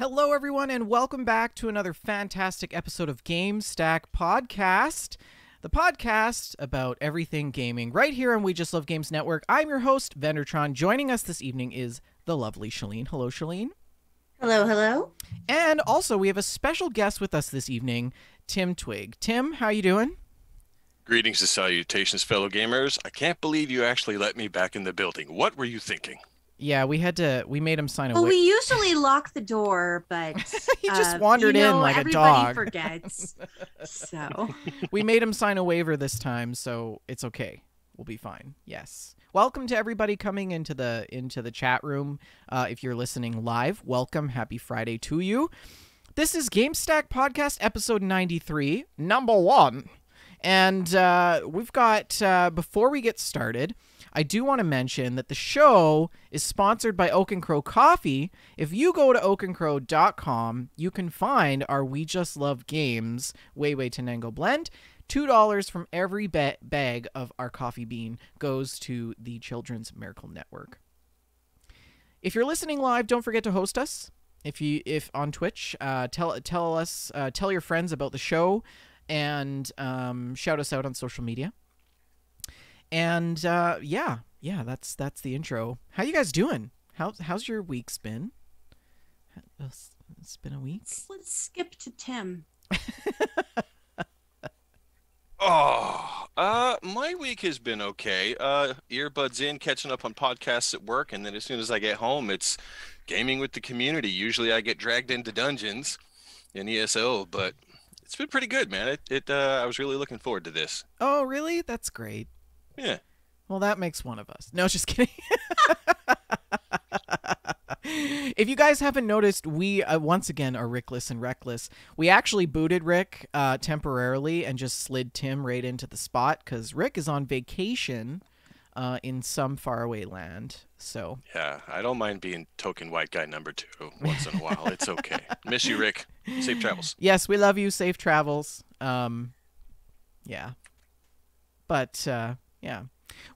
Hello, everyone, and welcome back to another fantastic episode of GameStack Podcast, the podcast about everything gaming, right here on We Just Love Games Network. I'm your host, Vendertron. Joining us this evening is the lovely Shalene. Hello, Shalene. Hello, hello. And also, we have a special guest with us this evening, Tim Twig. Tim, how you doing? Greetings and salutations, fellow gamers. I can't believe you actually let me back in the building. What were you thinking? Yeah, we made him sign a Well, we usually lock the door, but he just wandered in like a dog. Everybody forgets. So we made him sign a waiver this time, so it's okay. We'll be fine. Yes. Welcome to everybody coming into the chat room. If you're listening live, welcome. Happy Friday to you. This is GameStack Podcast episode 93, number 1. And we've got, before we get started, I do want to mention that the show is sponsored by Oak and Crow Coffee. If you go to oakandcrow.com, you can find our We Just Love Games Way Tenango blend. $2 from every bag of our coffee bean goes to the Children's Miracle Network. If you're listening live, don't forget to host us. If on Twitch, tell your friends about the show and shout us out on social media. And yeah, that's the intro. How you guys doing? How's your week's been? It's been a week. Let's skip to Tim. My week has been okay. Earbuds in, catching up on podcasts at work, and then as soon as I get home, it's gaming with the community. Usually I get dragged into dungeons in ESO, but it's been pretty good, man. I was really looking forward to this. Oh, really? That's great. Yeah. Well, that makes one of us. No, just kidding. If you guys haven't noticed, we once again are Rickless and Reckless. We actually booted Rick temporarily and just slid Tim right into the spot because Rick is on vacation in some faraway land. So yeah, I don't mind being token white guy number 2 once in a while. It's okay. Miss you, Rick. Safe travels. Yes, we love you. Safe travels. Yeah. But yeah.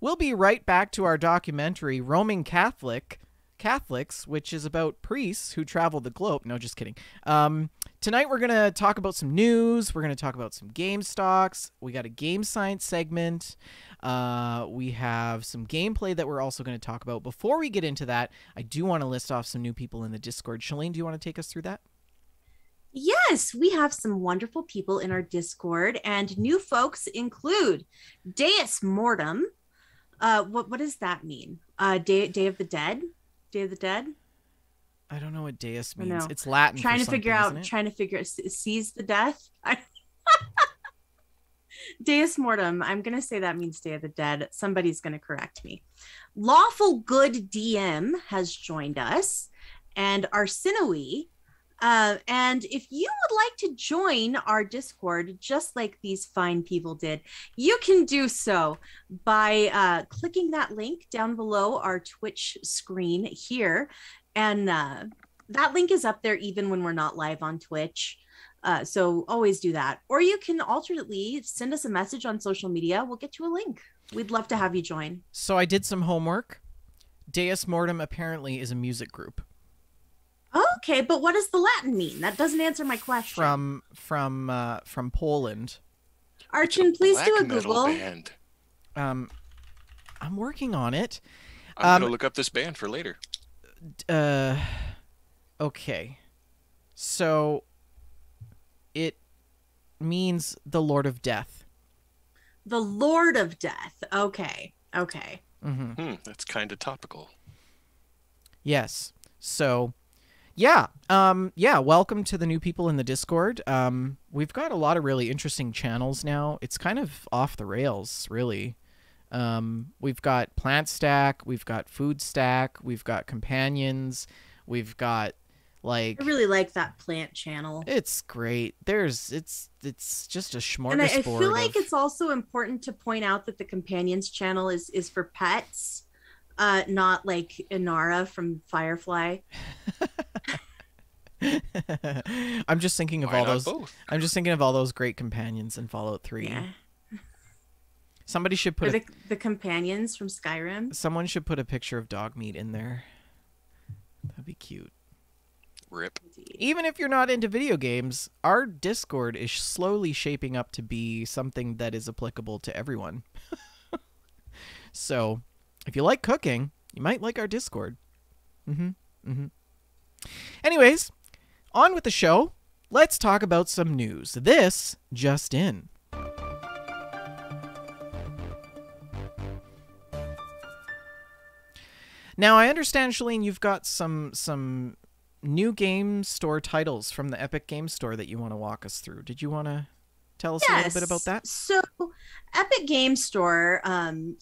We'll be right back to our documentary, Roaming Catholics, which is about priests who travel the globe. No, just kidding. Tonight we're going to talk about some news. We're going to talk about some game stocks. We got a game science segment. We have some gameplay that we're also going to talk about. Before we get into that, I do want to list off some new people in the Discord. Shalene, do you want to take us through that? Yes, we have some wonderful people in our Discord, and new folks include Deus Mortem. What does that mean? Day of the Dead? Day of the Dead? I don't know what Deus means. No. It's Latin. Trying to figure out. Seize the death. Deus Mortem. I'm gonna say that means Day of the Dead. Somebody's gonna correct me. Lawful Good DM has joined us, and Arsinoe. And if you would like to join our Discord, just like these fine people did, you can do so by clicking that link down below our Twitch screen here. And that link is up there even when we're not live on Twitch. So always do that. Or you can alternately send us a message on social media. We'll get you a link. We'd love to have you join. So I did some homework. Deus Mortem apparently is a music group. Okay, but what does the Latin mean? That doesn't answer my question. From Poland. Archon, please do a Black metal Google. band. I'm working on it. I'm gonna look up this band for later. Okay. So it means the Lord of Death. The Lord of Death. Okay. That's kind of topical. Yes. So yeah. Welcome to the new people in the Discord. We've got a lot of really interesting channels now. It's kind of off the rails, really. We've got Plant Stack, we've got Food Stack, we've got Companions, we've got like. I really like that plant channel. It's great. It's just a smorgasbord. And I feel like it's also important to point out that the Companions channel is for pets. Not like Inara from Firefly. I'm just thinking of Why all not those. both? I'm just thinking of all those great companions in Fallout 3. Yeah. Somebody should put the companions from Skyrim. someone should put a picture of dog meat in there. That'd be cute. Rip. Even if you're not into video games, our Discord is slowly shaping up to be something that is applicable to everyone. So, if you like cooking, you might like our Discord. Anyways, on with the show. Let's talk about some news. This just in. Now, I understand, Shalene, you've got some new game store titles from the Epic Game Store that you want to walk us through. Did you want to tell us a little bit about that? So, Epic Game Store,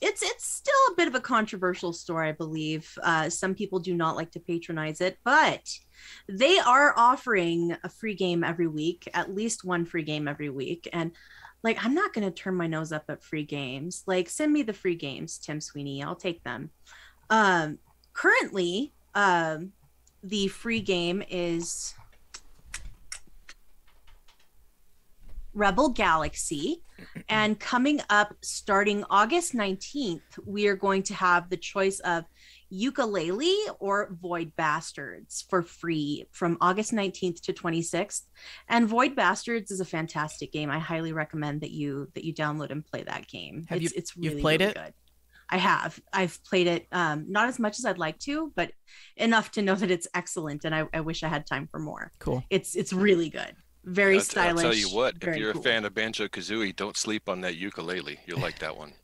it's still a bit of a controversial store, I believe. Some people do not like to patronize it, but they are offering a free game every week, at least one free game every week. And like, I'm not going to turn my nose up at free games. Like, send me the free games, Tim Sweeney. I'll take them. Currently, the free game is Rebel Galaxy, and coming up starting August 19th, we are going to have the choice of Yooka-Laylee or Void Bastards for free from August 19th to 26th. And Void Bastards is a fantastic game. I highly recommend that you download and play that game. It's really, you've played really it? good. I have. I've played it, not as much as I'd like to, but enough to know that it's excellent. And I wish I had time for more. Cool. It's really good. Very stylish. I'll tell you what, if you're cool. a fan of Banjo-Kazooie, don't sleep on that Yooka-Laylee. You'll like that one.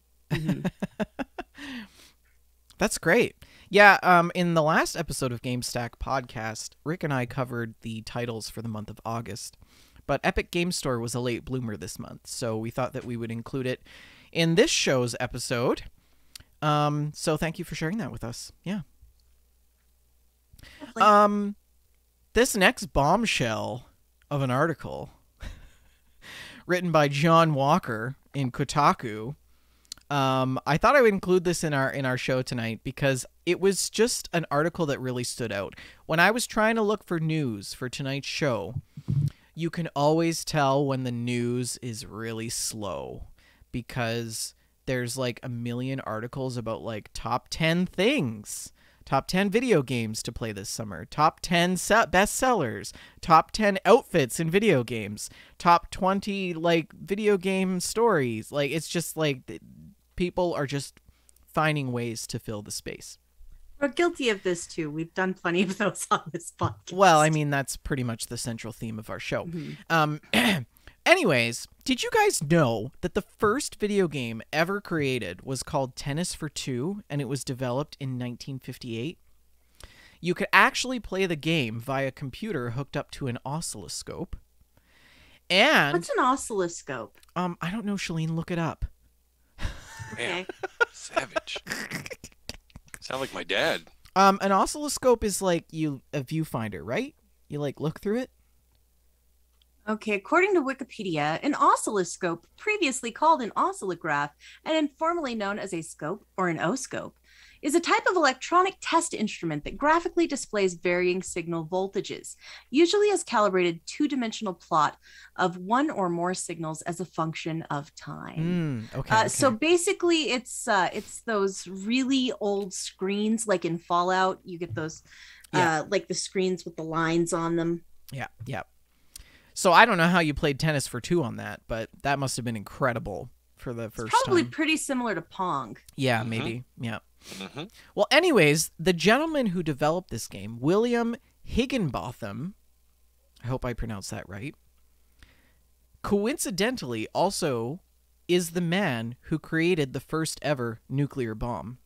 That's great. Yeah, in the last episode of GameStack podcast, Rick and I covered the titles for the month of August. But Epic Game Store was a late bloomer this month, so we thought that we would include it in this show's episode. So thank you for sharing that with us. Yeah. This next bombshell of an article written by John Walker in Kotaku. I thought I would include this in our show tonight because it was just an article that really stood out. When I was trying to look for news for tonight's show, you can always tell when the news is really slow because there's like a million articles about like top 10 things, top 10 video games to play this summer, top 10 best sellers, top 10 outfits in video games, top 20 like video game stories. Like it's just like people are just finding ways to fill the space. We're guilty of this too. We've done plenty of those on this podcast. Well, I mean, that's pretty much the central theme of our show. Anyways, did you guys know that the first video game ever created was called Tennis for Two, and it was developed in 1958? You could actually play the game via a computer hooked up to an oscilloscope. And what's an oscilloscope? I don't know, Shalene, look it up. Man, savage. Sound like my dad. An oscilloscope is like a viewfinder, right? You like look through it? Okay, according to Wikipedia, an oscilloscope, previously called an oscillograph and informally known as a scope or an oscope, is a type of electronic test instrument that graphically displays varying signal voltages, usually as calibrated two-dimensional plot of one or more signals as a function of time. Okay. So basically, it's those really old screens, like in Fallout, you get those, like the screens with the lines on them. Yeah. So I don't know how you played Tennis for Two on that, but that must have been incredible for the first time. Probably pretty similar to Pong. Yeah, maybe. Yeah. Well, anyways, the gentleman who developed this game, William Higginbotham, I hope I pronounced that right, coincidentally also is the man who created the first ever nuclear bomb.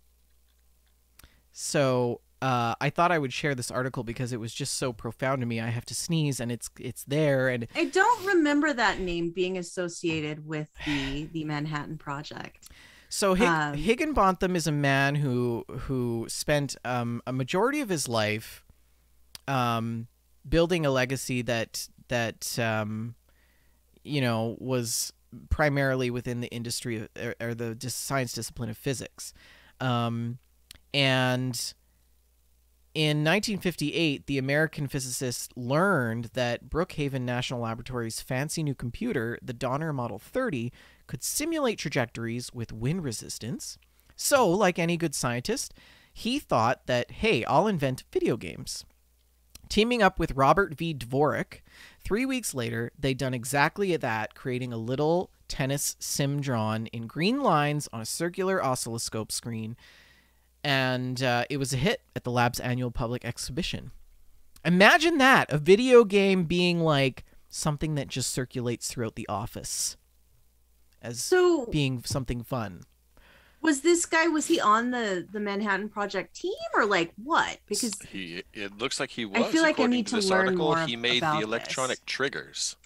So I thought I would share this article because it was just so profound to me. I have to sneeze, and it's there. And I don't remember that name being associated with the Manhattan Project. So Higginbotham is a man who spent a majority of his life building a legacy that was primarily within the industry or the science discipline of physics. And in 1958, the American physicists learned that Brookhaven National Laboratory's fancy new computer, the Donner Model 30, could simulate trajectories with wind resistance. So, like any good scientist, he thought that, hey, I'll invent video games. Teaming up with Robert V. Dvorak, 3 weeks later, they'd done exactly that, creating a little tennis sim drawn in green lines on a circular oscilloscope screen, and it was a hit at the lab's annual public exhibition. Imagine that, a video game being like something that just circulates throughout the office as being something fun. Was he on the Manhattan Project team or like what? Because it looks like he was. I feel like I need to to this learn article, more he made about the electronic this. triggers.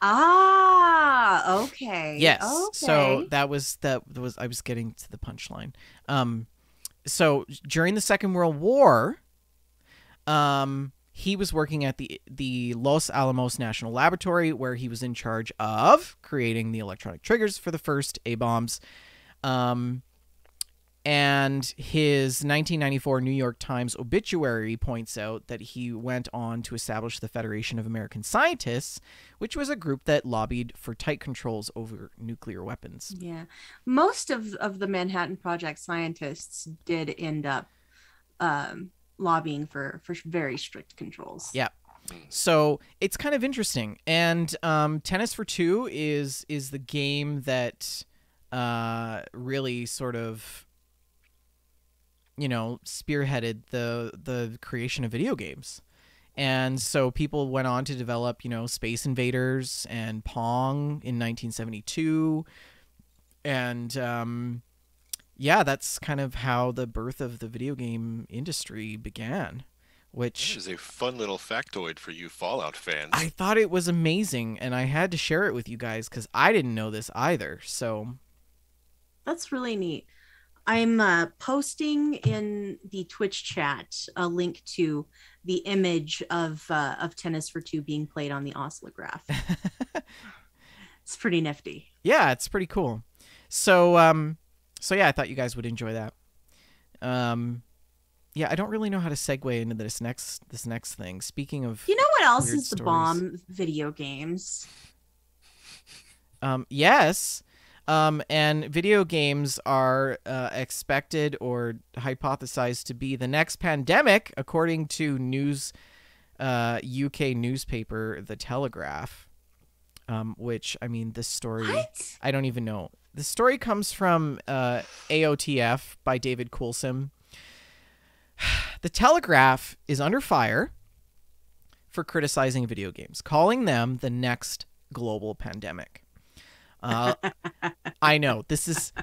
Ah, okay. Yes. Okay. So that was I was getting to the punchline. So during the Second World War, he was working at the Los Alamos National Laboratory, where he was in charge of creating the electronic triggers for the first A-bombs. And his 1994 New York Times obituary points out that he went on to establish the Federation of American Scientists, which was a group that lobbied for tight controls over nuclear weapons. Yeah. Most of the Manhattan Project scientists did end up lobbying for very strict controls. Yeah. So it's kind of interesting. And Tennis for Two is the game that really sort of, spearheaded the creation of video games. And so people went on to develop, Space Invaders and Pong in 1972. And that's kind of how the birth of the video game industry began. Which is a fun little factoid for you Fallout fans. I thought it was amazing, and I had to share it with you guys because I didn't know this either. So that's really neat. I'm posting in the Twitch chat a link to the image of Tennis for Two being played on the oscillograph. It's pretty nifty. Yeah, it's pretty cool. So yeah, I thought you guys would enjoy that. Yeah, I don't really know how to segue into this next thing. Speaking of, what else is stories. The bomb? Video games. Yes. And video games are expected or hypothesized to be the next pandemic, according to UK newspaper The Telegraph. Which, I mean, this story, what? I don't even know. The story comes from AOTF by David Coulson. The Telegraph is under fire for criticizing video games, calling them the next global pandemic. I know this is.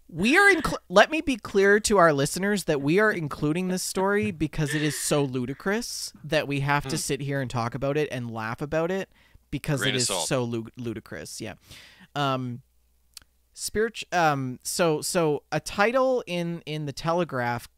Let me be clear to our listeners that we are including this story because it is so ludicrous that we have to sit here and talk about it and laugh about it because it is so ludicrous. Yeah. So a title in the Telegraph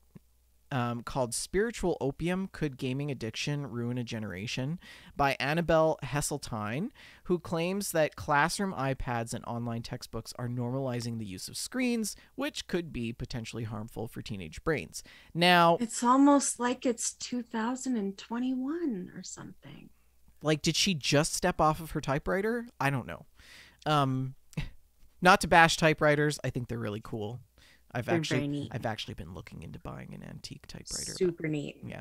called "Spiritual Opium: Could Gaming Addiction Ruin a Generation?" by Annabelle Hesseltine, who claims that classroom iPads and online textbooks are normalizing the use of screens, which could be potentially harmful for teenage brains. Now, it's almost like it's 2021 or something. Like, did she just step off of her typewriter? I don't know. Not to bash typewriters, I think they're really cool. I've actually been looking into buying an antique typewriter. Super neat. Yeah.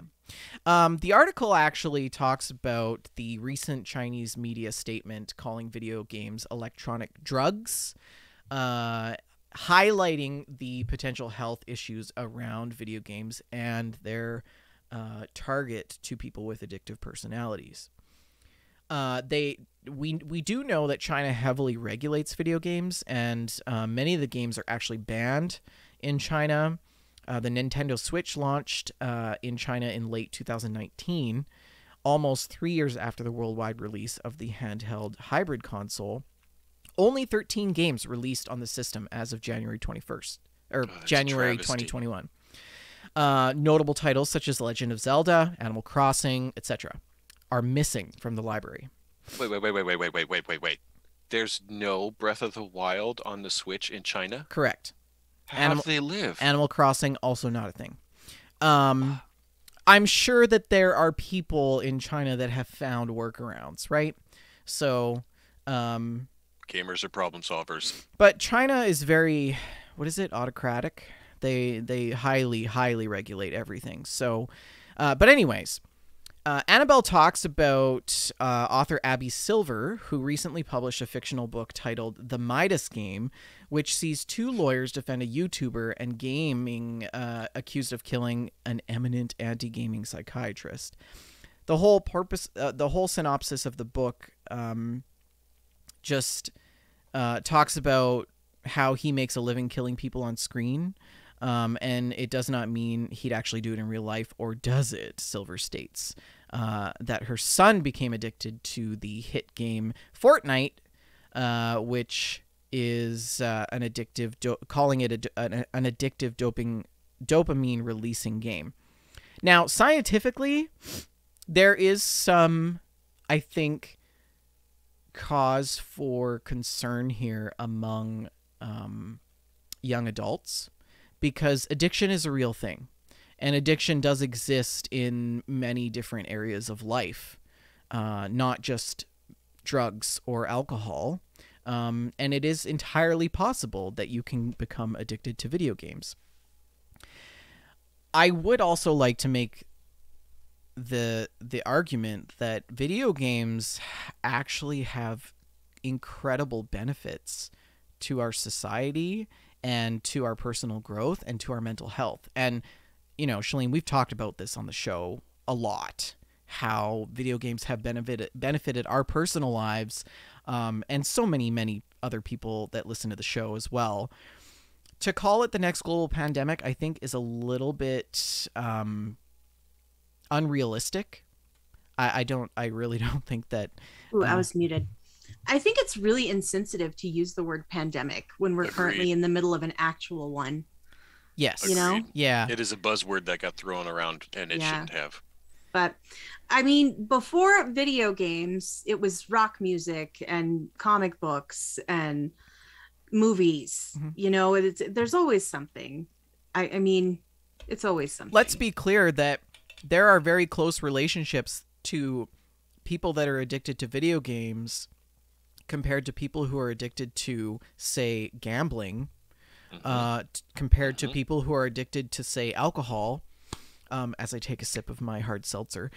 The article actually talks about the recent Chinese media statement calling video games electronic drugs, highlighting the potential health issues around video games and their target to people with addictive personalities. We do know that China heavily regulates video games, and many of the games are actually banned in China. The Nintendo Switch launched in China in late 2019, almost 3 years after the worldwide release of the handheld hybrid console. Only 13 games released on the system as of January 21st, or January 2021. Notable titles such as Legend of Zelda, Animal Crossing, etc. are missing from the library. Wait. There's no Breath of the Wild on the Switch in China? Correct. How do they live? Animal Crossing, also not a thing. I'm sure that there are people in China that have found workarounds, right? So, gamers are problem solvers. But China is very, autocratic. They highly regulate everything. So, but anyways, Annabelle talks about author Abby Silver, who recently published a fictional book titled The Midas Game, which sees two lawyers defend a YouTuber and gaming accused of killing an eminent anti-gaming psychiatrist. The whole synopsis of the book just talks about how he makes a living killing people on screen. And it does not mean he'd actually do it in real life, or does it? Silver states that her son became addicted to the hit game Fortnite, which is an addictive, calling it an addictive dopamine releasing game. Now, scientifically, there is some, I think, cause for concern here among young adults, because addiction is a real thing, and addiction does exist in many different areas of life, not just drugs or alcohol. And it is entirely possible that you can become addicted to video games. I would also like to make the argument that video games actually have incredible benefits to our society and to our personal growth and to our mental health. And, you know, Shalene, we've talked about this on the show a lot, how video games have benefited our personal lives, and so many other people that listen to the show as well. To call it the next global pandemic, I think, is a little bit unrealistic. I really don't think that... Ooh, I was muted. I think it's really insensitive to use the word pandemic when we're currently in the middle of an actual one. Yes. You know? Yeah. It is a buzzword that got thrown around, and it shouldn't have. But, I mean, before video games, it was rock music and comic books and movies. Mm-hmm. You know, there's always something. I mean, it's always something. Let's be clear that there are very close relationships to people that are addicted to video games compared to people who are addicted to, say, gambling, compared to people who are addicted to, say, alcohol, as I take a sip of my hard seltzer.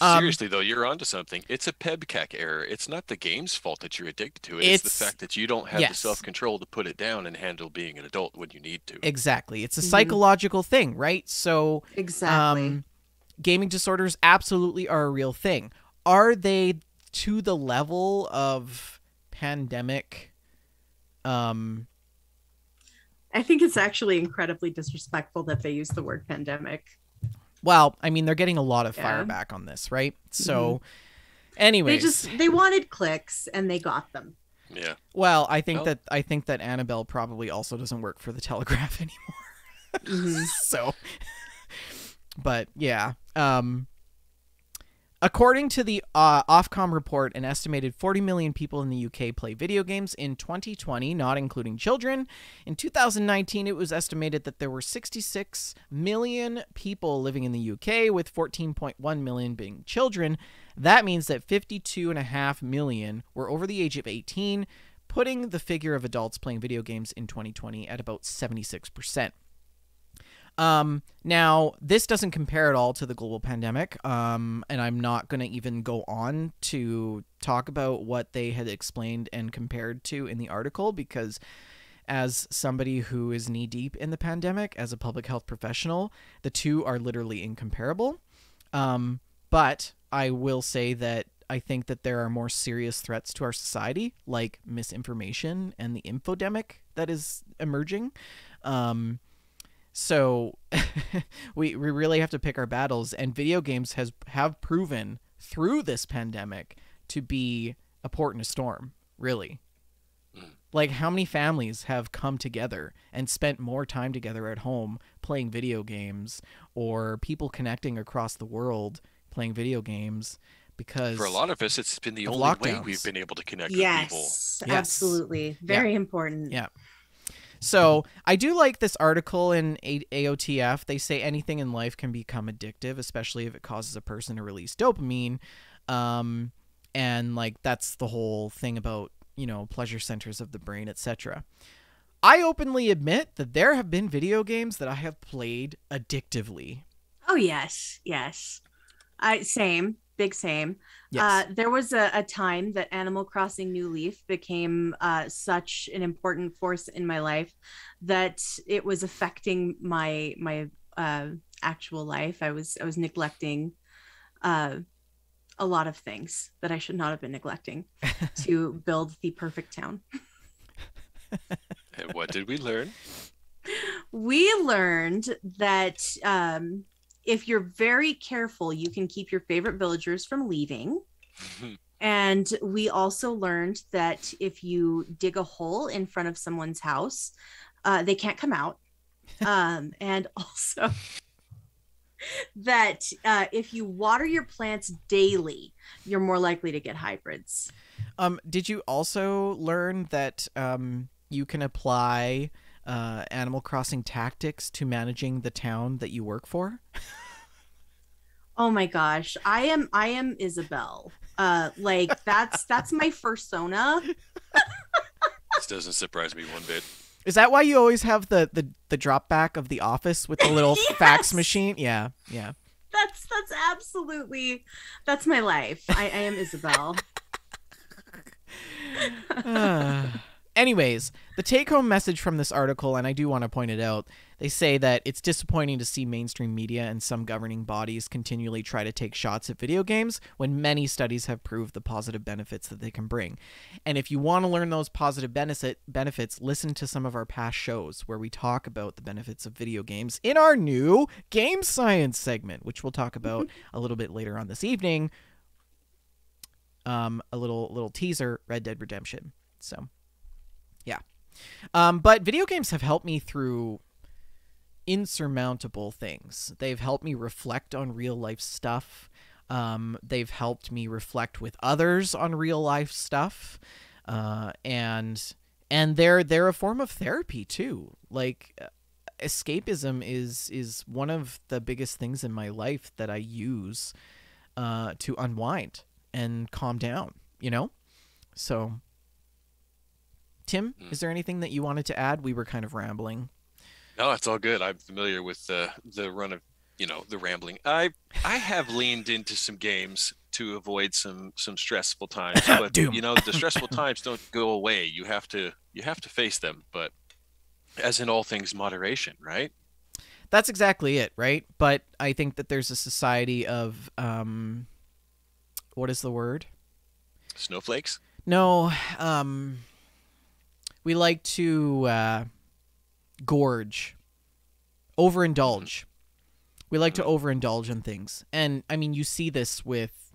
Seriously, though, you're onto something. It's a PEBCAC error. It's not the game's fault that you're addicted to it. It's the fact that you don't have the self-control to put it down and handle being an adult when you need to. Exactly. It's a psychological thing, right? So exactly. Gaming disorders absolutely are a real thing. Are they to the level of pandemic? I think it's actually incredibly disrespectful that they use the word pandemic. Well, I mean, they're getting a lot of fire back on this, right? So, anyways, they wanted clicks and they got them. Yeah. Well, I think that Annabelle probably also doesn't work for the Telegraph anymore. So, but yeah. According to the Ofcom report, an estimated 40 million people in the UK play video games in 2020, not including children. In 2019, it was estimated that there were 66 million people living in the UK, with 14.1 million being children. That means that 52.5 million were over the age of 18, putting the figure of adults playing video games in 2020 at about 76%. Now, this doesn't compare at all to the global pandemic, and I'm not going to even go on to talk about what they had explained and compared to in the article, because as somebody who is knee-deep in the pandemic, as a public health professional, the two are literally incomparable. But I will say that I think that there are more serious threats to our society, like misinformation and the infodemic that is emerging. So we really have to pick our battles, and video games have proven through this pandemic to be a port in a storm, really. Like, how many families have come together and spent more time together at home playing video games, or people connecting across the world playing video games? Because for a lot of us, it's been the only way we've been able to connect with people. Yes, absolutely. Very important. Yeah. So I do like this article in AOTF. They say anything in life can become addictive, especially if it causes a person to release dopamine. And like, that's the whole thing about, you know, pleasure centers of the brain, etc. I openly admit that there have been video games that I have played addictively. Oh, yes. Yes. Big same. Yes. There was a time that Animal Crossing New Leaf became such an important force in my life that it was affecting my actual life. I was neglecting uh, a lot of things that I should not have been neglecting to build the perfect town. And what did we learn? We learned that if you're very careful, you can keep your favorite villagers from leaving. And we also learned that if you dig a hole in front of someone's house, they can't come out. And also that if you water your plants daily, you're more likely to get hybrids. Did you also learn that you can apply Animal Crossing tactics to managing the town that you work for? Oh my gosh, I am Isabel. Like that's my persona. This doesn't surprise me one bit. Is that why you always have the drop back of the office with the little Yes! fax machine? Yeah. That's absolutely that's my life. I am Isabel. Anyways, the take-home message from this article, and I do want to point it out, they say that it's disappointing to see mainstream media and some governing bodies continually try to take shots at video games when many studies have proved the positive benefits that they can bring. And if you want to learn those positive benefits, listen to some of our past shows where we talk about the benefits of video games in our new Game Science segment, which we'll talk about a little bit later on this evening. A little teaser, Red Dead Redemption. So, yeah. But video games have helped me through insurmountable things. They've helped me reflect on real life stuff. They've helped me reflect with others on real life stuff. And they're a form of therapy too. Like escapism is one of the biggest things in my life that I use to unwind and calm down, you know? So, Tim, is there anything that you wanted to add? We were kind of rambling. No, it's all good. I'm familiar with the run of, the rambling. I have leaned into some games to avoid some stressful times, but Doom. The stressful times don't go away. You have to face them, but as in all things, moderation, right? That's exactly it, right? But I think that there's a society of what is the word? Snowflakes? No, we like to gorge, overindulge. We like to overindulge in things. And I mean, you see this with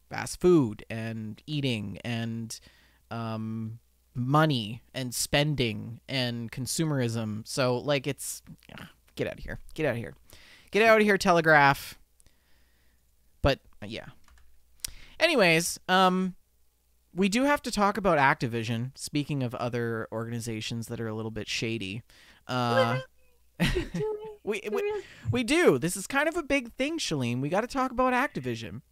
fast food and eating and money and spending and consumerism. So like get out of here. Get out of here. Get out of here, Telegraph. But yeah. Anyways, we do have to talk about Activision. Speaking of other organizations that are a little bit shady, we do. This is kind of a big thing, Shalene. We got to talk about Activision.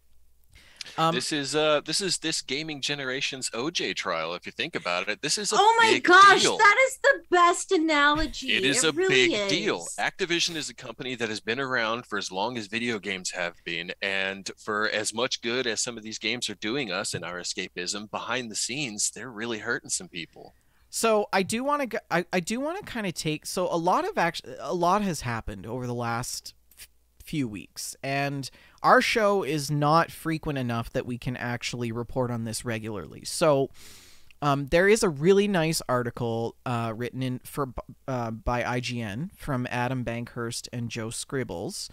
This is this gaming generation's OJ trial. If you think about it, this is a Oh my big gosh, deal. that is the best analogy. It is a really big is. deal. Activision is a company that has been around for as long as video games have been, and for as much good as some of these games are doing us in our escapism, behind the scenes, they're really hurting some people. So I do want to kind of take. So a lot has happened over the last few weeks, and our show is not frequent enough that we can actually report on this regularly. So there is a really nice article written by IGN from Adam Bankhurst and Joe Scribbles,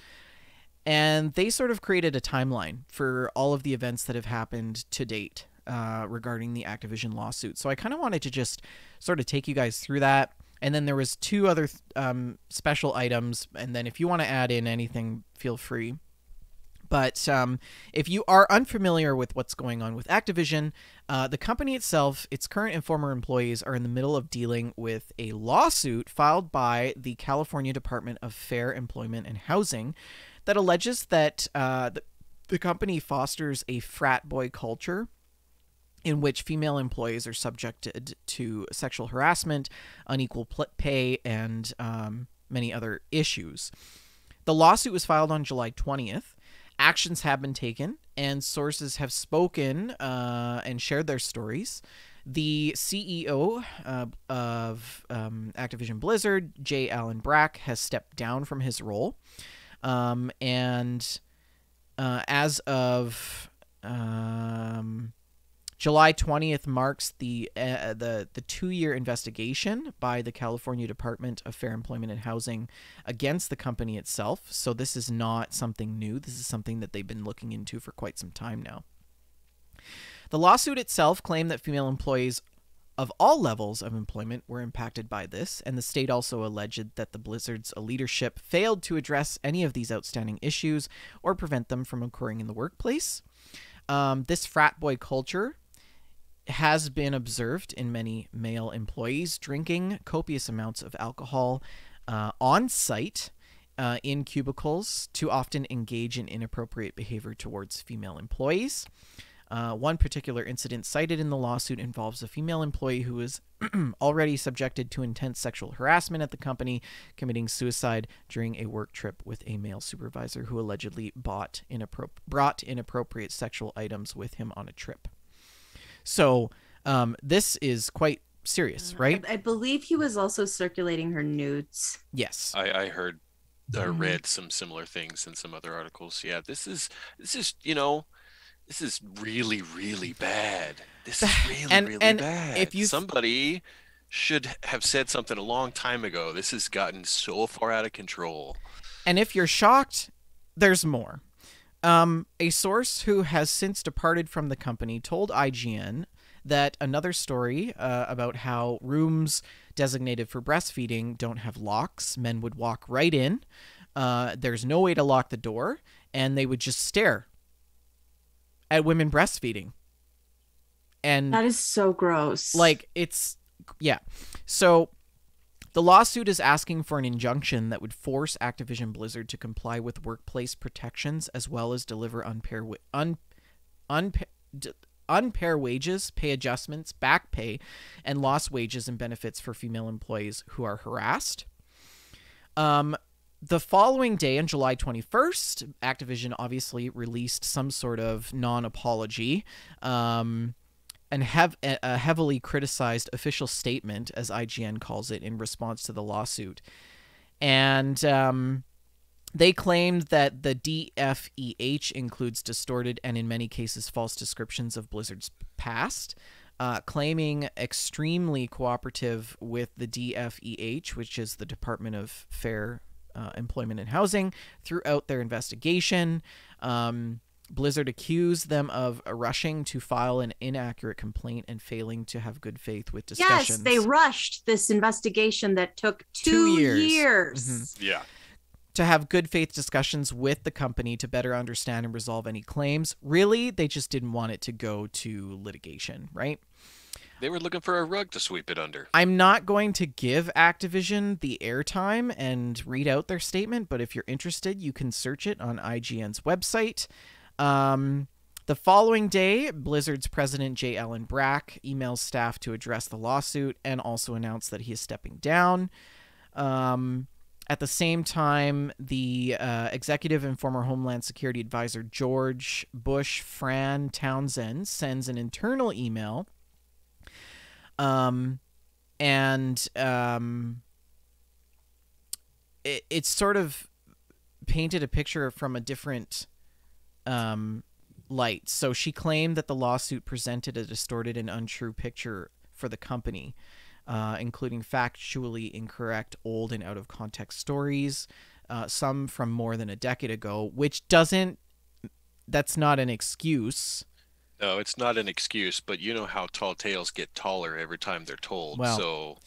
and they sort of created a timeline for all of the events that have happened to date regarding the Activision lawsuit. So I kind of wanted to just sort of take you guys through that. And then there was two other special items. And then if you want to add in anything, feel free. But if you are unfamiliar with what's going on with Activision, the company itself, its current and former employees are in the middle of dealing with a lawsuit filed by the California Department of Fair Employment and Housing that alleges that the company fosters a frat boy culture in which female employees are subjected to sexual harassment, unequal pay, and many other issues. The lawsuit was filed on July 20th. Actions have been taken, and sources have spoken and shared their stories. The CEO of Activision Blizzard, J. Allen Brack, has stepped down from his role. And as of July 20th marks the 2-year investigation by the California Department of Fair Employment and Housing against the company itself. So this is not something new. This is something that they've been looking into for quite some time now. The lawsuit itself claimed that female employees of all levels of employment were impacted by this, and the state also alleged that the Blizzard's leadership failed to address any of these outstanding issues or prevent them from occurring in the workplace. This frat boy culture has been observed in many male employees drinking copious amounts of alcohol on site in cubicles to often engage in inappropriate behavior towards female employees. One particular incident cited in the lawsuit involves a female employee who was already subjected to intense sexual harassment at the company, committing suicide during a work trip with a male supervisor who allegedly brought inappropriate sexual items with him on a trip. So this is quite serious, right? I believe he was also circulating her nudes. Yes. I heard read some similar things in some other articles. Yeah, this is this is really, really bad. This is really bad. If Somebody should have said something a long time ago. This has gotten so far out of control. And if you're shocked, there's more. A source who has since departed from the company told IGN that another story about how rooms designated for breastfeeding don't have locks. Men would walk right in. There's no way to lock the door, and they would just stare at women breastfeeding. And that is so gross. Like, yeah. So the lawsuit is asking for an injunction that would force Activision Blizzard to comply with workplace protections as well as deliver unfair wages, pay adjustments, back pay, and lost wages and benefits for female employees who are harassed. The following day, on July 21st, Activision obviously released some sort of non-apology and have a heavily criticized official statement, as IGN calls it, in response to the lawsuit. And they claimed that the DFEH includes distorted and, in many cases, false descriptions of Blizzard's past, claiming extremely cooperative with the DFEH, which is the Department of Fair Employment and Housing, throughout their investigation. Blizzard accused them of rushing to file an inaccurate complaint and failing to have good faith with discussions. Yes, they rushed this investigation that took 2 years. Mm-hmm. Yeah. To have good faith discussions with the company to better understand and resolve any claims. Really, they just didn't want it to go to litigation, right? They were looking for a rug to sweep it under. I'm not going to give Activision the airtime and read out their statement, but if you're interested, you can search it on IGN's website. The following day, Blizzard's president, J. Allen Brack, emails staff to address the lawsuit and also announced that he is stepping down. At the same time, the executive and former Homeland Security advisor George Bush Fran Townsend sends an internal email it sort of painted a picture from a different light. So she claimed that the lawsuit presented a distorted and untrue picture for the company, including factually incorrect, old and out of context stories, some from more than a decade ago, that's not an excuse. No, it's not an excuse, but you know how tall tales get taller every time they're told. Well, so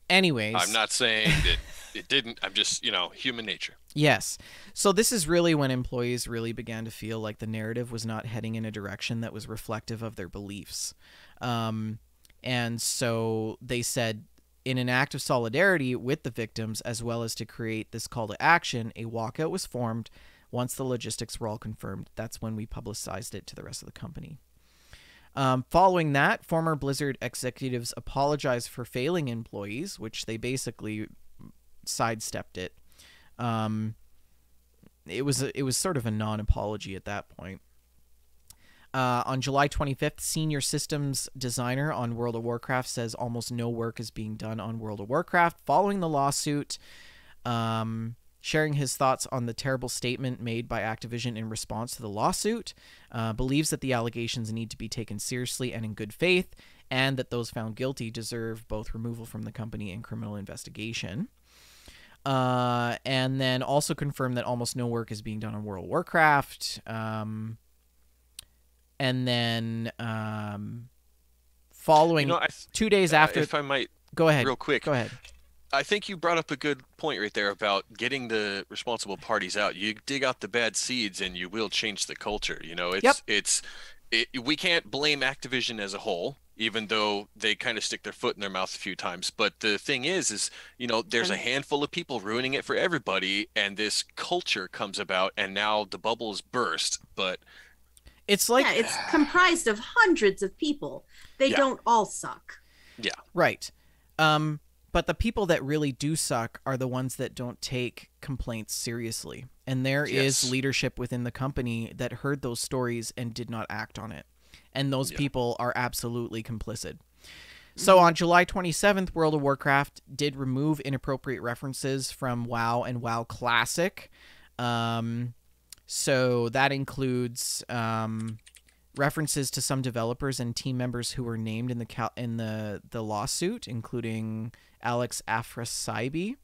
anyways, I'm not saying that it didn't. I'm just, human nature. Yes. So this is really when employees really began to feel like the narrative was not heading in a direction that was reflective of their beliefs. And so they said, in an act of solidarity with the victims, as well as to create this call to action, a walkout was formed. Once the logistics were all confirmed, that's when we publicized it to the rest of the company. Following that, former Blizzard executives apologized for failing employees, which they basically sidestepped it. it was sort of a non-apology at that point. On July 25th, senior systems designer on World of Warcraft says almost no work is being done on World of Warcraft following the lawsuit, sharing his thoughts on the terrible statement made by Activision in response to the lawsuit, believes that the allegations need to be taken seriously and in good faith, and that those found guilty deserve both removal from the company and criminal investigation. And then also confirmed that almost no work is being done on World of Warcraft. And then following 2 days after... If I might... Go ahead. Real quick. Go ahead. I think you brought up a good point right there about getting the responsible parties out. You dig out the bad seeds and you will change the culture. You know, we can't blame Activision as a whole, even though they kind of stick their foot in their mouth a few times. But the thing is, you know, there's a handful of people ruining it for everybody, and this culture comes about, and now the bubble is burst. But it's like... Yeah, it's comprised of hundreds of people. They don't all suck. Yeah. Right. But the people that really do suck are the ones that don't take complaints seriously. And there is leadership within the company that heard those stories and did not act on it. And those people are absolutely complicit. So on July 27th, World of Warcraft did remove inappropriate references from WoW and WoW Classic. So that includes references to some developers and team members who were named in the lawsuit, including Alex Afrasiabi.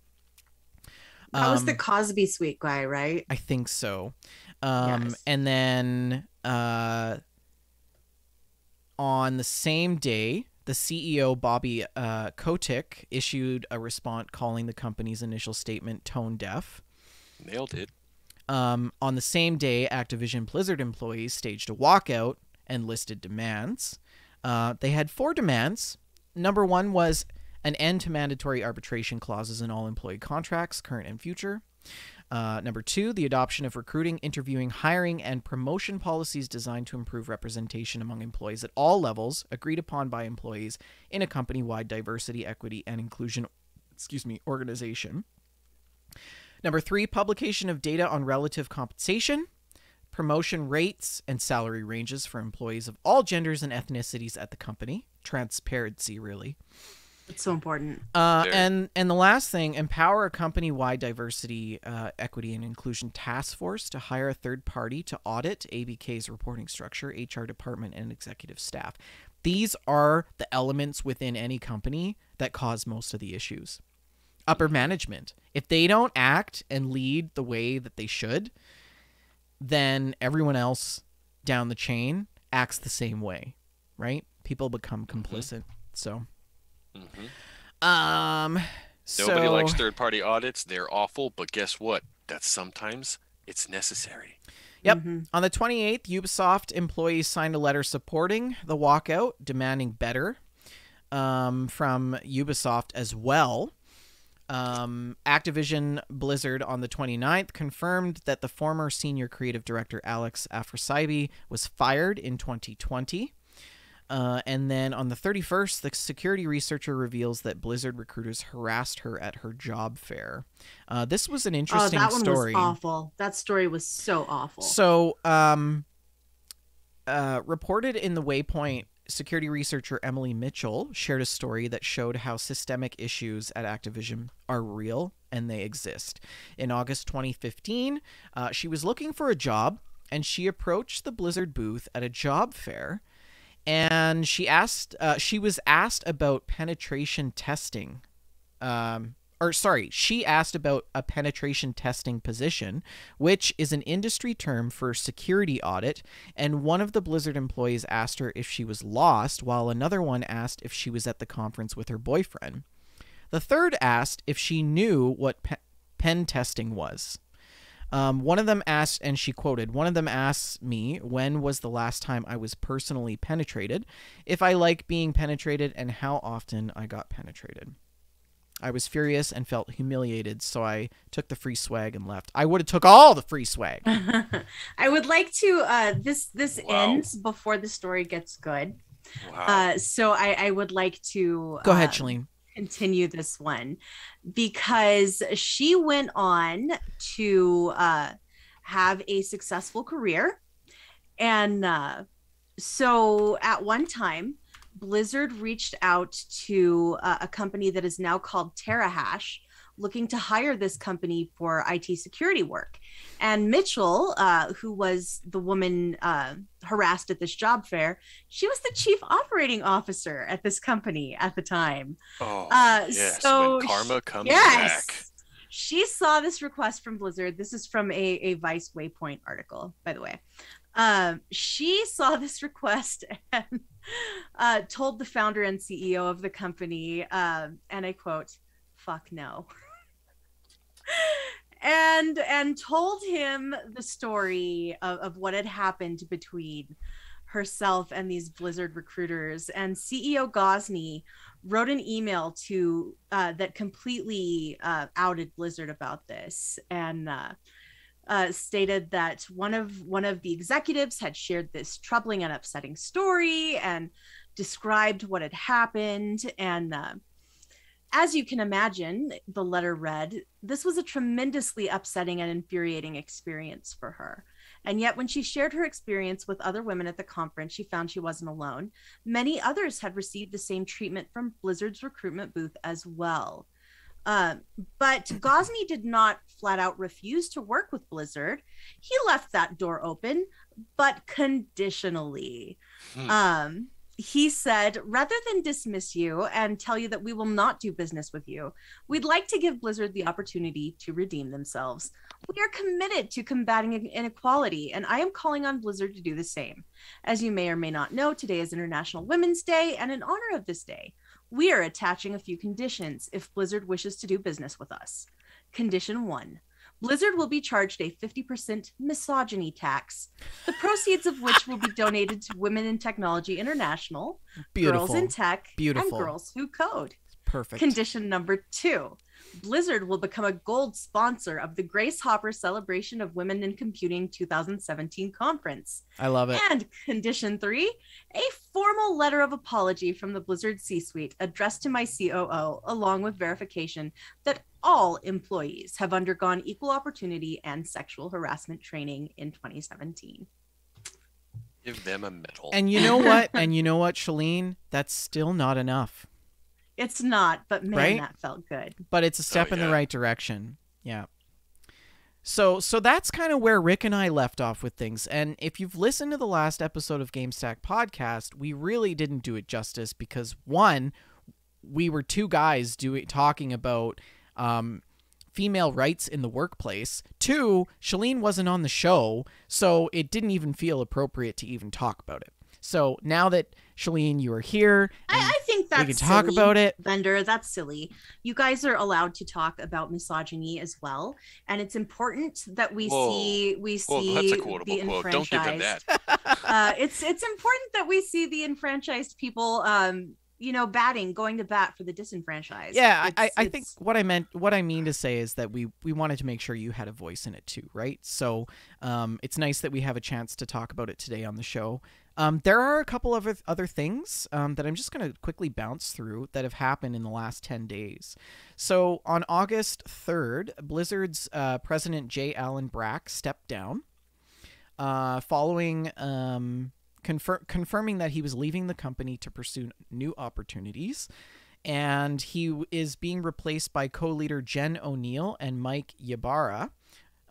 That was the Cosby Suite guy, right? I think so. Yes. And then on the same day, the CEO, Bobby Kotick, issued a response calling the company's initial statement tone deaf. Nailed it. On the same day, Activision Blizzard employees staged a walkout and listed demands. They had 4 demands. Number 1 was an end to mandatory arbitration clauses in all employee contracts, current and future. Number 2, the adoption of recruiting, interviewing, hiring, and promotion policies designed to improve representation among employees at all levels, agreed upon by employees in a company-wide diversity, equity, and inclusion organization. Number 3, publication of data on relative compensation, promotion rates, and salary ranges for employees of all genders and ethnicities at the company. Transparency, really. It's so important. And the last thing, empower a company-wide diversity, equity, and inclusion task force to hire a third party to audit ABK's reporting structure, HR department, and executive staff. These are the elements within any company that cause most of the issues. Upper management. If they don't act and lead the way that they should, then everyone else down the chain acts the same way, right? People become complicit. So, nobody likes third-party audits. They're awful, but guess what? Sometimes it's necessary. Yep. On the 28th, Ubisoft employees signed a letter supporting the walkout, demanding better from Ubisoft as well. Activision Blizzard on the 29th confirmed that the former senior creative director Alex Afrasiabi was fired in 2020. And then on the 31st, the security researcher reveals that Blizzard recruiters harassed her at her job fair. This was an interesting story. That one was awful. That story was so awful. So, reported in the Waypoint, security researcher Emily Mitchell shared a story that showed how systemic issues at Activision are real and they exist. In August 2015, she was looking for a job and she approached the Blizzard booth at a job fair, and she was asked about penetration testing. She asked about a penetration testing position, which is an industry term for security audit, and one of the Blizzard employees asked her if she was lost, while another one asked if she was at the conference with her boyfriend. The third asked if she knew what pen testing was. One of them asked, and she quoted, "One of them asked me when was the last time I was personally penetrated, if I like being penetrated, and how often I got penetrated. I was furious and felt humiliated, so I took the free swag and left." I would have took all the free swag. I would like to this ends before the story gets good. Wow. So I would like to go ahead, Shalene. Continue this one, because she went on to have a successful career. And so at one time, Blizzard reached out to a company that is now called TerraHash, looking to hire this company for IT security work. And Mitchell, who was the woman harassed at this job fair, she was the chief operating officer at this company at the time. Oh, yes, so when karma comes back. She saw this request from Blizzard. This is from a Vice Waypoint article, by the way. She saw this request and told the founder and CEO of the company, and I quote, "Fuck no." and told him the story of what had happened between herself and these Blizzard recruiters. And CEO Gosney wrote an email to that completely outed Blizzard about this, and stated that one of the executives had shared this troubling and upsetting story and described what had happened. And as you can imagine, the letter read, this was a tremendously upsetting and infuriating experience for her. And yet when she shared her experience with other women at the conference, she found she wasn't alone. Many others had received the same treatment from Blizzard's recruitment booth as well. But Gosney did not flat out refuse to work with Blizzard. He left that door open, but conditionally. He said, rather than dismiss you and tell you that we will not do business with you, we'd like to give Blizzard the opportunity to redeem themselves. We are committed to combating inequality, and I am calling on Blizzard to do the same. As you may or may not know, today is International Women's Day, and in honor of this day, we are attaching a few conditions if Blizzard wishes to do business with us. Condition 1. Blizzard will be charged a 50% misogyny tax, the proceeds of which will be donated to Women in Technology International, Beautiful. Girls in Tech, Beautiful. and Girls Who Code. Perfect. Condition number 2. Blizzard will become a gold sponsor of the Grace Hopper Celebration of Women in Computing 2017 conference. I love it. And condition 3, a formal letter of apology from the Blizzard C-suite addressed to my COO, along with verification that all employees have undergone equal opportunity and sexual harassment training in 2017. Give them a medal. And you know what? Shalene? That's still not enough. It's not, but man, right? That felt good. But it's a step in the right direction. Yeah. So that's kind of where Rick and I left off with things. And if you've listened to the last episode of GameStack podcast, we really didn't do it justice because, one, we were two guys talking about female rights in the workplace. 2, Shalene wasn't on the show, so it didn't even feel appropriate to even talk about it. So now that Shalene, you are here, I think that's we can talk about it. Bender, that's silly. You guys are allowed to talk about misogyny as well, and it's important that we see that's a quotable the quote. enfranchised. Don't give them that. It's important that we see the enfranchised people, going to bat for the disenfranchised. Yeah, I think what I mean to say is that we wanted to make sure you had a voice in it too, right? So it's nice that we have a chance to talk about it today on the show. There are a couple of other things that I'm just going to quickly bounce through that have happened in the last 10 days. So on August 3rd, Blizzard's president J. Allen Brack stepped down following confirming that he was leaving the company to pursue new opportunities. And he is being replaced by co-leader Jen O'Neill and Mike Ybarra.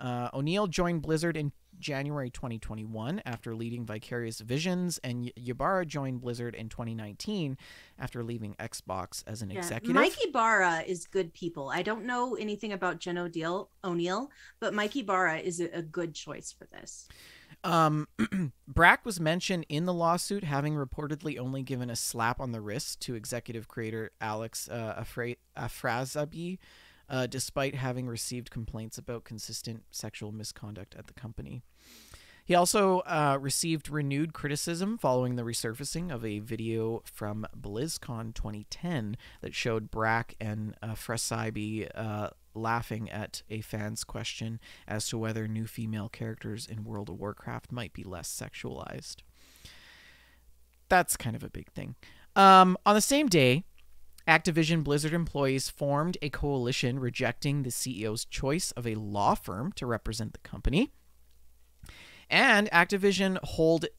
O'Neill joined Blizzard in January 2021 after leading Vicarious Visions, and Ybarra joined Blizzard in 2019 after leaving Xbox as an executive. Mike Ybarra is good people. I don't know anything about Jen O'Neill, but Mike Ybarra is a good choice for this. Brack was mentioned in the lawsuit having reportedly only given a slap on the wrist to executive creator Alex Afrazabi, despite having received complaints about consistent sexual misconduct at the company. He also received renewed criticism following the resurfacing of a video from BlizzCon 2010 that showed Brack and Afrazabi laughing at a fan's question as to whether new female characters in World of Warcraft might be less sexualized. That's kind of a big thing. On the same day, Activision Blizzard employees formed a coalition rejecting the CEO's choice of a law firm to represent the company. And Activision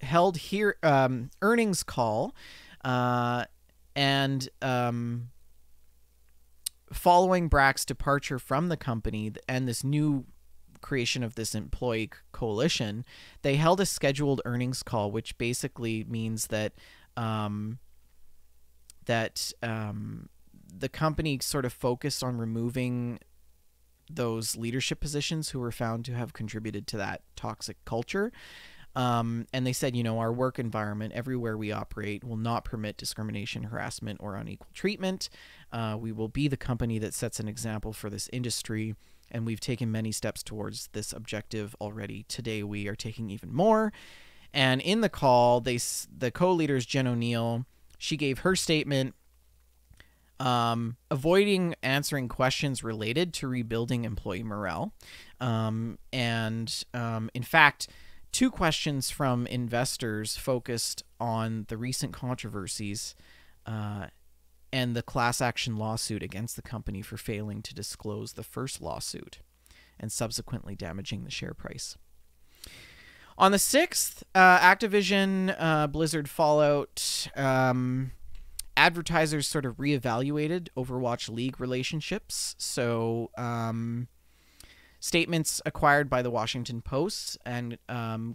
held here earnings call, and following Brack's departure from the company and this new creation of this employee coalition, they held a scheduled earnings call, which basically means that the company sort of focused on removing those leadership positions who were found to have contributed to that toxic culture. And they said, our work environment everywhere we operate will not permit discrimination, harassment, or unequal treatment. We will be the company that sets an example for this industry, and we've taken many steps towards this objective already. Today, we are taking even more. And in the call, the co-leaders, Jen O'Neill, she gave her statement, avoiding answering questions related to rebuilding employee morale. In fact, 2 questions from investors focused on the recent controversies and the class action lawsuit against the company for failing to disclose the first lawsuit and subsequently damaging the share price. On the 6th, Activision Blizzard Fallout advertisers sort of reevaluated Overwatch League relationships. So statements acquired by the Washington Post and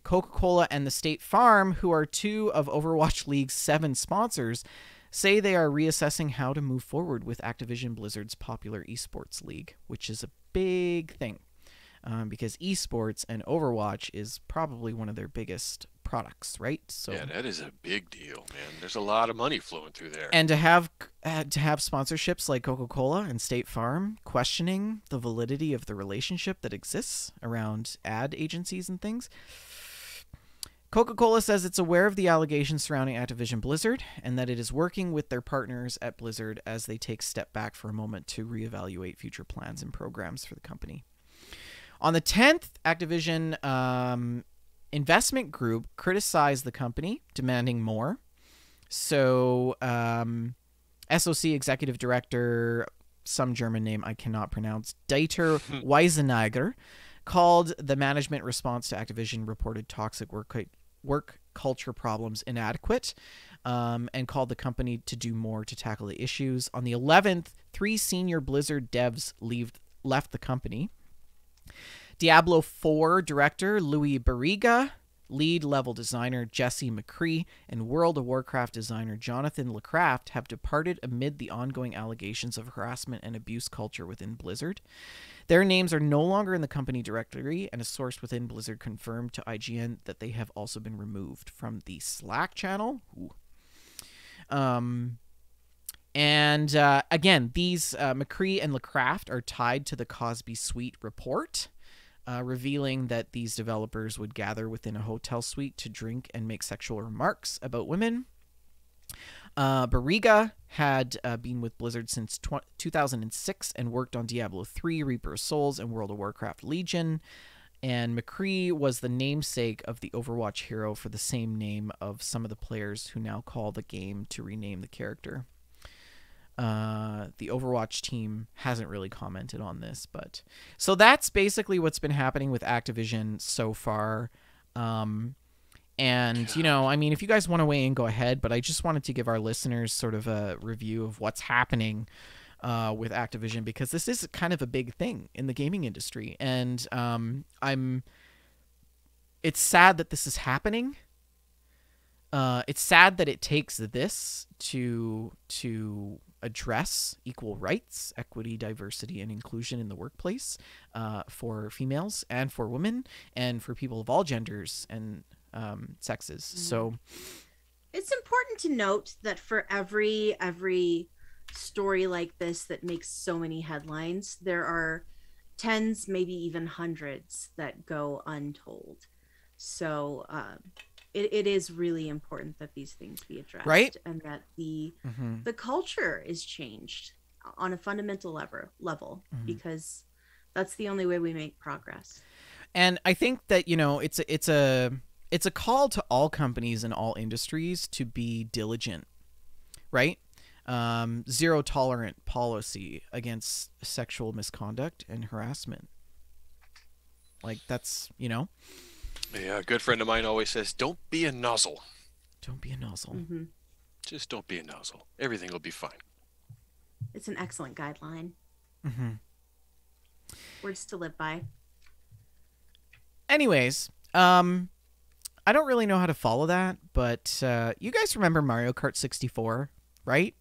Coca-Cola and the State Farm, who are 2 of Overwatch League's 7 sponsors, say they are reassessing how to move forward with Activision Blizzard's popular esports league, which is a big thing because esports and Overwatch is probably one of their biggest products, right? So yeah, that is a big deal, man. There's a lot of money flowing through there. And to have sponsorships like Coca-Cola and State Farm questioning the validity of the relationship that exists around ad agencies and things. Coca-Cola says it's aware of the allegations surrounding Activision Blizzard and that it is working with their partners at Blizzard as they take a step back for a moment to reevaluate future plans and programs for the company. On the 10th, Activision Investment Group criticized the company, demanding more. So SOC Executive Director, some German name I cannot pronounce, Dieter Weisenegger, called the management response to Activision reported toxic work culture problems inadequate, and called the company to do more to tackle the issues. On the 11th, 3 senior Blizzard devs left the company. Diablo 4 director Louis Barriga, lead level designer Jesse McCree, and World of Warcraft designer Jonathan LeCraft have departed amid the ongoing allegations of harassment and abuse culture within Blizzard. Their names are no longer in the company directory, and a source within Blizzard confirmed to IGN that they have also been removed from the Slack channel. Again, these McCree and LeCraft are tied to the Cosby Suite report, revealing that these developers would gather within a hotel suite to drink and make sexual remarks about women. Barriga had been with Blizzard since 2006 and worked on Diablo 3, Reaper of Souls, and World of Warcraft Legion. And McCree was the namesake of the Overwatch hero for the same name of some of the players who now call the game to rename the character. The Overwatch team hasn't really commented on this, but so that's basically what's been happening with Activision so far. And if you guys want to weigh in, go ahead, but I just wanted to give our listeners sort of a review of what's happening with Activision, because this is kind of a big thing in the gaming industry, and it's sad that this is happening. It's sad that it takes this to address equal rights, equity, diversity, and inclusion in the workplace for females and for women and for people of all genders and sexes. Mm-hmm. So it's important to note that for every story like this that makes so many headlines, there are tens, maybe even hundreds that go untold. So it is really important that these things be addressed, right? And that the culture is changed on a fundamental level, because that's the only way we make progress. And I think that it's a call to all companies in all industries to be diligent, right? Zero tolerant policy against sexual misconduct and harassment. Like that's Yeah, a good friend of mine always says, "Don't be a nozzle. Don't be a nozzle. Hmm. Just don't be a nozzle. Everything will be fine." It's an excellent guideline. Mm-hmm. Words to live by. Anyways, I don't really know how to follow that, but you guys remember Mario Kart 64, right?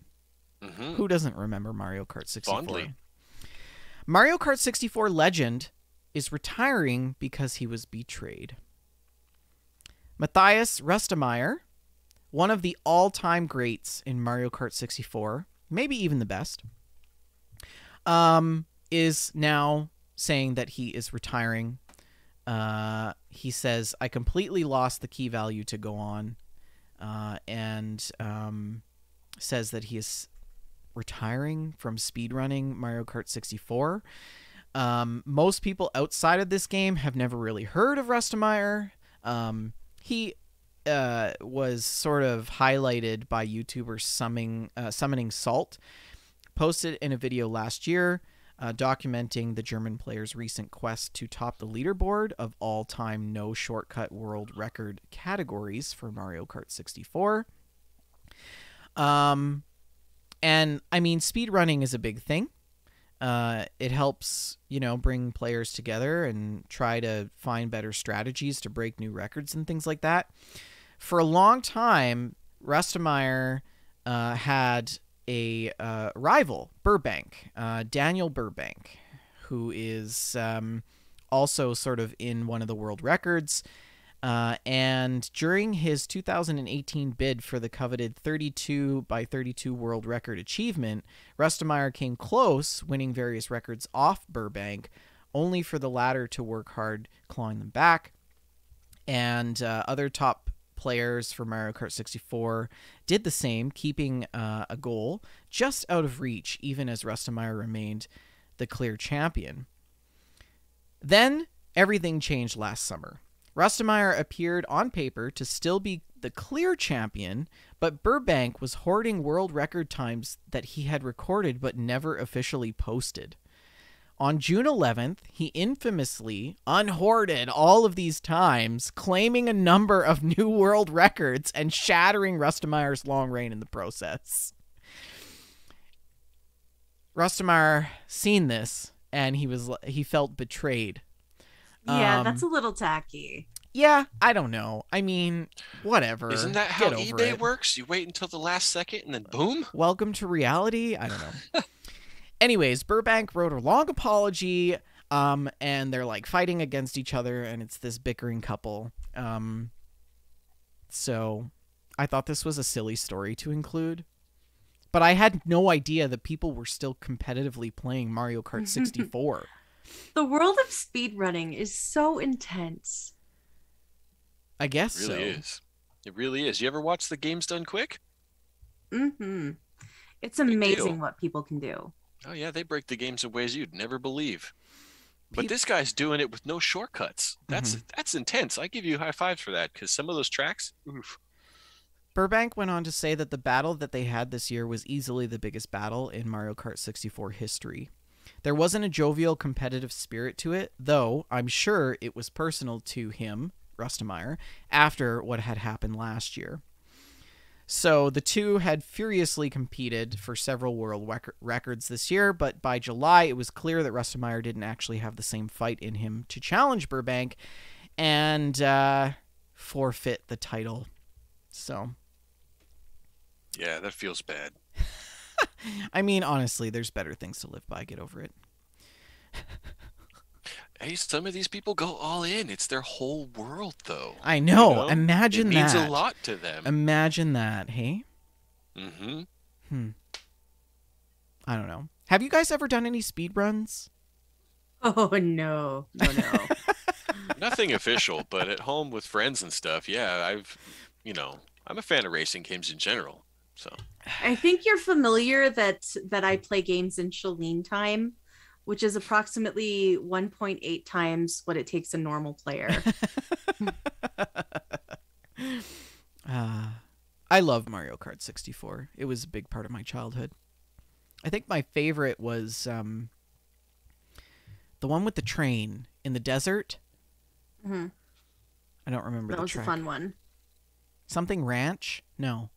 Mm-hmm. Who doesn't remember Mario Kart 64? Fondly. Mario Kart 64 Legend is retiring because he was betrayed. Matthias Rustemeyer, one of the all-time greats in Mario Kart 64, maybe even the best, is now saying that he is retiring. He says, "I completely lost the key value to go on," and says that he is retiring from speedrunning Mario Kart 64. Most people outside of this game have never really heard of Rustemeyer. He was sort of highlighted by YouTuber Summoning Salt, posted in a video last year documenting the German player's recent quest to top the leaderboard of all-time no shortcut world record categories for Mario Kart 64. And I mean, speedrunning is a big thing. It helps, bring players together and try to find better strategies to break new records and things like that. For a long time, Rustemeyer had a rival, Burbank, Daniel Burbank, who is also sort of in one of the world records. And during his 2018 bid for the coveted 32 by 32 world record achievement, Rustemeyer came close, winning various records off Burbank, only for the latter to work hard clawing them back. And other top players for Mario Kart 64 did the same, keeping a goal just out of reach, even as Rustemeyer remained the clear champion. Then everything changed last summer. Rustemeyer appeared on paper to still be the clear champion, but Burbank was hoarding world record times that he had recorded but never officially posted. On June 11th, he infamously unhoarded all of these times, claiming a number of new world records and shattering Rustemeyer's long reign in the process. Rustemeyer seen this, and he felt betrayed. Yeah, that's a little tacky. Yeah, I don't know. I mean, whatever. Isn't that how Get over eBay it. works? You wait until the last second and then boom? Welcome to reality? I don't know. Anyways, Burbank wrote a long apology, and they're like fighting against each other, and it's this bickering couple. So I thought this was a silly story to include. But I had no idea that people were still competitively playing Mario Kart 64. The world of speedrunning is so intense. I guess It really is. It really is. You ever watch the Games Done Quick? Mm-hmm. It's Big amazing deal. what people can do. Oh yeah, they break the games in ways you'd never believe. But this guy's doing it with no shortcuts. That's intense. I give you high fives for that, because some of those tracks, oof. Burbank went on to say that the battle that they had this year was easily the biggest battle in Mario Kart 64 history. There wasn't a jovial competitive spirit to it, though I'm sure it was personal to him, Rustemeyer, after what had happened last year. So the two had furiously competed for several world records this year, but by July it was clear that Rustemeyer didn't actually have the same fight in him to challenge Burbank and forfeit the title. So... yeah, that feels bad. I mean, honestly, there's better things to live by. Get over it. Hey, some of these people go all in. It's their whole world, though. I know. You know? Imagine it that. means a lot to them. Imagine that, hey? Mm-hmm. I don't know. Have you guys ever done any speed runs? Oh, no. No. Nothing official, but at home with friends and stuff, yeah, I'm a fan of racing games in general. So I think you're familiar that I play games in Shalene time, which is approximately 1.8 times what it takes a normal player. I love Mario Kart 64. It was a big part of my childhood. I think my favorite was the one with the train in the desert. Mm-hmm. I don't remember That the was track. a fun one. Something Ranch? No.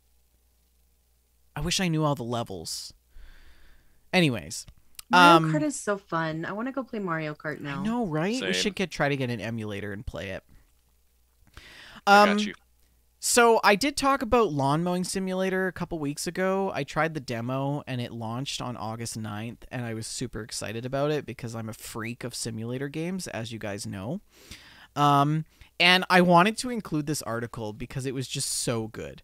I wish I knew all the levels. Anyways. Mario Kart is so fun. I want to go play Mario Kart now. I know, right? Same. We should try to get an emulator and play it. I got you. So I did talk about Lawn Mowing Simulator a couple weeks ago. I tried the demo and it launched on August 9th, and I was super excited about it because I'm a freak of simulator games, as you guys know. And I wanted to include this article because it was just so good.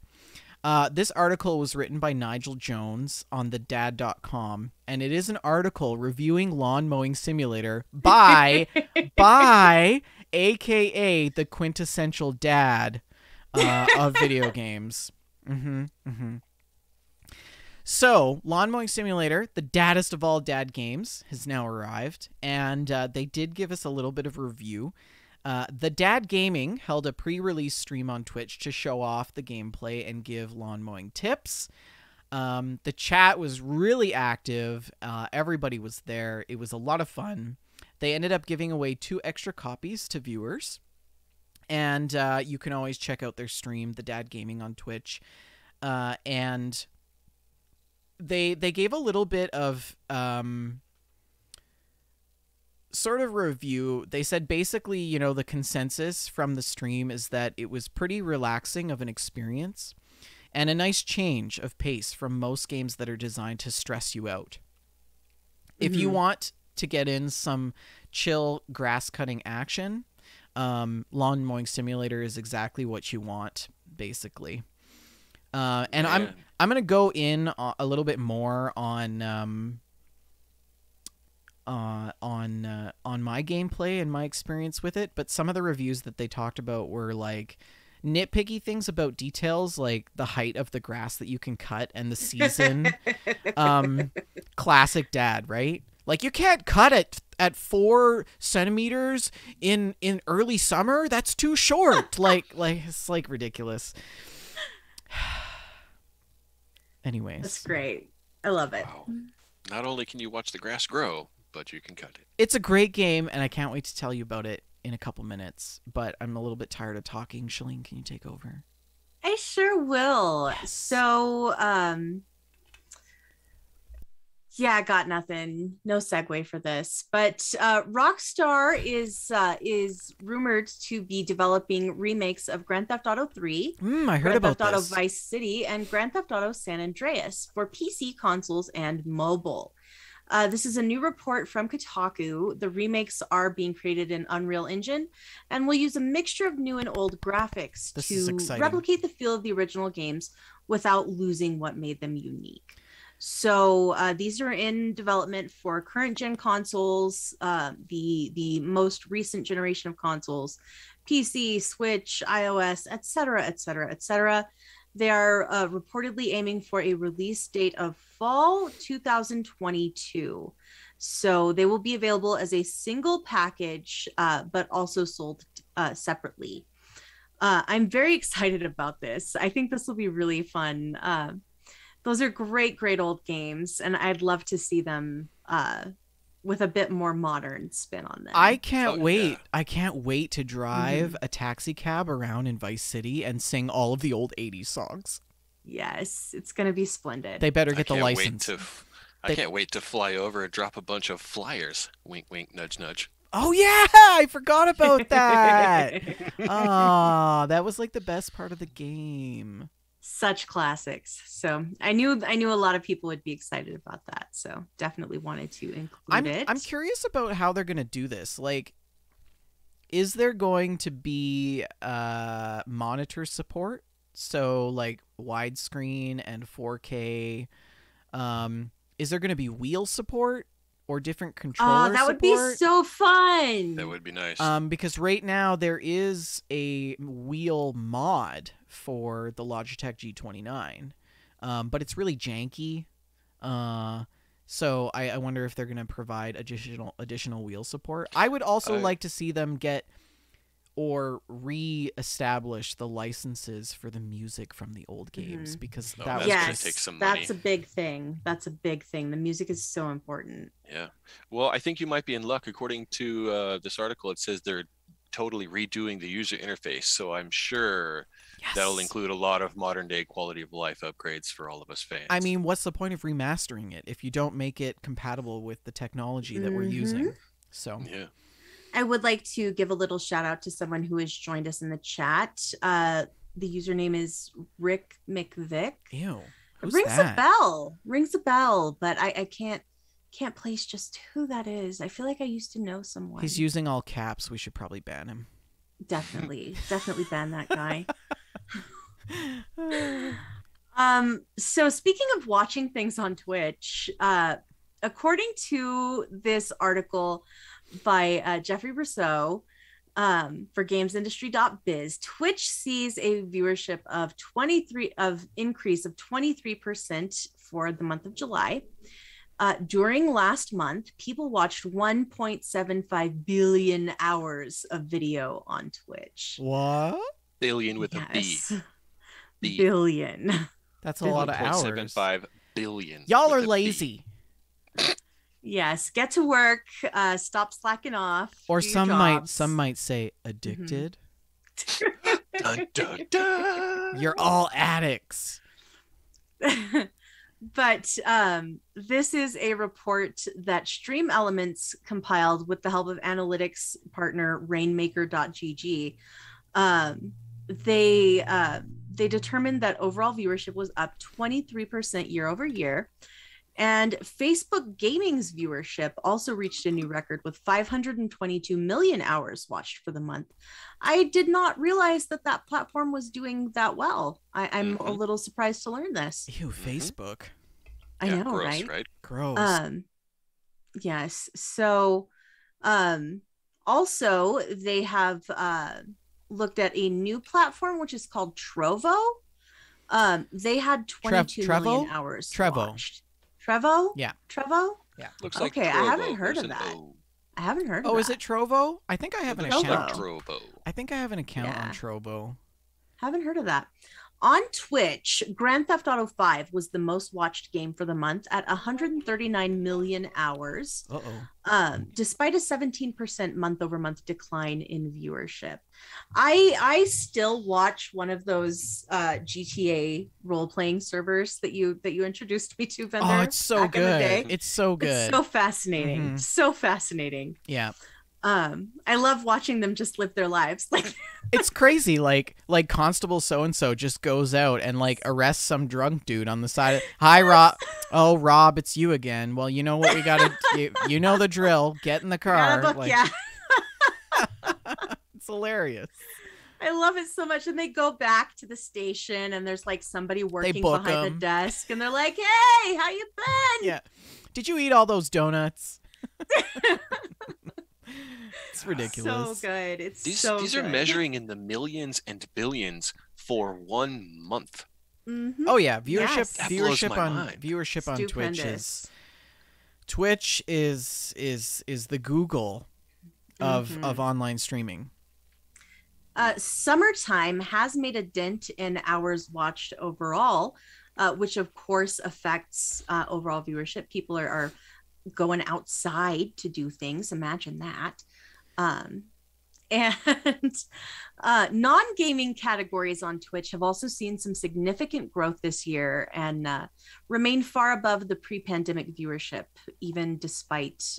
This article was written by Nigel Jones on thedad.com, and it is an article reviewing Lawn Mowing Simulator by AKA the quintessential dad of video games. So, Lawn Mowing Simulator, the daddest of all dad games, has now arrived, and they did give us a little bit of review. The Dad Gaming held a pre-release stream on Twitch to show off the gameplay and give lawn mowing tips. The chat was really active. Everybody was there. It was a lot of fun. They ended up giving away 2 extra copies to viewers. And you can always check out their stream, The Dad Gaming, on Twitch. And they gave a little bit of sort of review. They said basically, the consensus from the stream is that it was pretty relaxing of an experience and a nice change of pace from most games that are designed to stress you out. If you want to get in some chill grass cutting action, Lawn Mowing Simulator is exactly what you want, basically. And I'm going to go in a little bit more on my gameplay and my experience with it, but some of the reviews that they talked about were like nitpicky things about details, like the height of the grass that you can cut and the season. Classic dad, right? Like, you can't cut it at 4 centimeters in early summer. That's too short. like it's like ridiculous. Anyways, That's great. I love it. Wow. Not only can you watch the grass grow, but you can cut it. it's a great game, and I can't wait to tell you about it in a couple minutes. But I'm a little bit tired of talking. Shalene, can you take over? I sure will. Yes. So, yeah, I got nothing. No segue for this. But Rockstar is rumored to be developing remakes of Grand Theft Auto 3, I heard about Grand Theft Auto this. Vice City, and Grand Theft Auto San Andreas for PC, consoles, and mobile. This is a new report from Kotaku. The remakes are being created in Unreal Engine and will use a mixture of new and old graphics This is to exciting. replicate the feel of the original games without losing what made them unique. So these are in development for current gen consoles, the most recent generation of consoles, PC, Switch, iOS, etc., etc., etc. They are reportedly aiming for a release date of fall 2022. So they will be available as a single package, but also sold separately. I'm very excited about this. I think this will be really fun. Those are great old games, and I'd love to see them with a bit more modern spin on them. I can't wait. Yeah. I can't wait to drive a taxi cab around in Vice City and sing all of the old 80s songs. Yes, it's going to be splendid. They better get the I can't license. I can't wait to fly over and drop a bunch of flyers. Wink, wink, nudge, nudge. Oh yeah, I forgot about that. Ah, that was like the best part of the game. Such classics. So I knew a lot of people would be excited about that. So definitely wanted to include it. I'm curious about how they're gonna do this. Like, is there going to be monitor support? So like widescreen and 4K. Is there gonna be wheel support or different controller Oh, that would support? be so fun. That would be nice. Because right now there is a wheel mod for the Logitech G29, but it's really janky. So I wonder if they're going to provide additional wheel support. I would also like to see them get or re-establish the licenses for the music from the old games, because Oh, that that's was gonna Yes, take some money. that's a big thing. That's a big thing. The music is so important. Yeah. Well, I think you might be in luck. According to this article, it says they're totally redoing the user interface. So I'm sure Yes. that'll include a lot of modern day quality of life upgrades for all of us fans. I mean, what's the point of remastering it if you don't make it compatible with the technology that we're using? So yeah. I would like to give a little shout out to someone who has joined us in the chat. The username is Rick McVick. Ew. Who's Rings that? a bell, but I can't place just who that is. I feel like I used to know someone. He's using all caps. We should probably ban him. Definitely ban that guy. So speaking of watching things on Twitch, according to this article by Jeffrey Rousseau for gamesindustry.biz, Twitch sees a viewership of increase of 23% for the month of July. During last month, people watched 1.75 billion hours of video on Twitch. What? Billion with a B. B. Billion. That's a lot of hours. 1.75 billion. Y'all with are a B. lazy. Yes, get to work. Stop slacking off. Or do your some jobs. might say addicted. Dun, dun, dun. You're all addicts. But this is a report that Stream Elements compiled with the help of analytics partner Rainmaker.gg. They determined that overall viewership was up 23% year over year. And Facebook Gaming's viewership also reached a new record with 522 million hours watched for the month. I did not realize that platform was doing that well. I'm a little surprised to learn this. Ew, Facebook. I know, gross, right? Gross. Yes. So, also they have looked at a new platform which is called Trovo. They had 22 million hours watched. Trevo? Yeah. Trevo? Yeah. Looks like Okay, I Trovo. haven't heard There's of an that. O. I haven't heard of Oh, that. is it Trovo? I think I have an Looks like account. Trovo. I think I have an account Yeah. on Trovo. Haven't heard of that. On Twitch, Grand Theft Auto 5 was the most watched game for the month at 139 million hours, despite a 17% month-over-month decline in viewership. I still watch one of those GTA role-playing servers that you introduced me to, Vendor. Oh, it's so back in the day. good. It's so good. It's so fascinating. Mhm. So fascinating. Yeah. I love watching them just live their lives. Like It's crazy. Like Constable so-and-so just goes out and like arrests some drunk dude on the side of, hi, Rob. Oh, Rob, it's you again. Well, you know what we got to you know the drill. Get in the car. book, Like, yeah. It's hilarious. I love it so much. And they go back to the station and there's like somebody working book behind the 'em. desk and they're like, hey, how you been? Yeah. Did you eat all those donuts? It's ridiculous. So good. It's These so are good. measuring in the millions and billions for 1 month. Mhm. Oh yeah, viewership Yes. That blows viewership my on mind. viewership on Twitch Stupendous. is the Google of Mhm. online streaming. Summertime has made a dent in hours watched overall, which of course affects overall viewership. People are going outside to do things. Imagine that. And non-gaming categories on Twitch have also seen some significant growth this year and remain far above the pre-pandemic viewership, even despite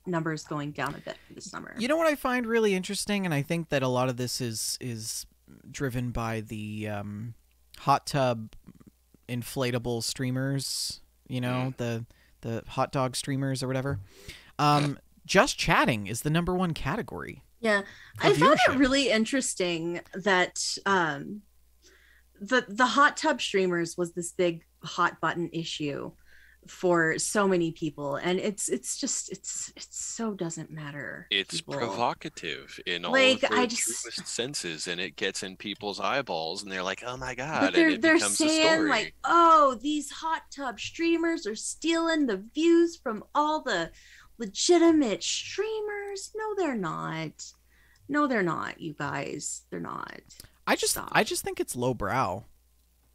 numbers going down a bit for the summer. You know what I find really interesting, and I think that a lot of this is driven by the hot tub inflatable streamers. You know, the hot dog streamers or whatever. Just chatting is the #1 category. Yeah, for I found it viewership. really interesting that the hot tub streamers was this big hot button issue for so many people, and it's so doesn't matter. It's people. provocative in all Like, of the I just- truest senses, and it gets in people's eyeballs, and they're like, "Oh my god!" But and it they're becomes a saying story. like, oh, these hot tub streamers are stealing the views from all the legitimate streamers. No, they're not. No, they're not, you guys. They're not. I just Stop. think it's lowbrow.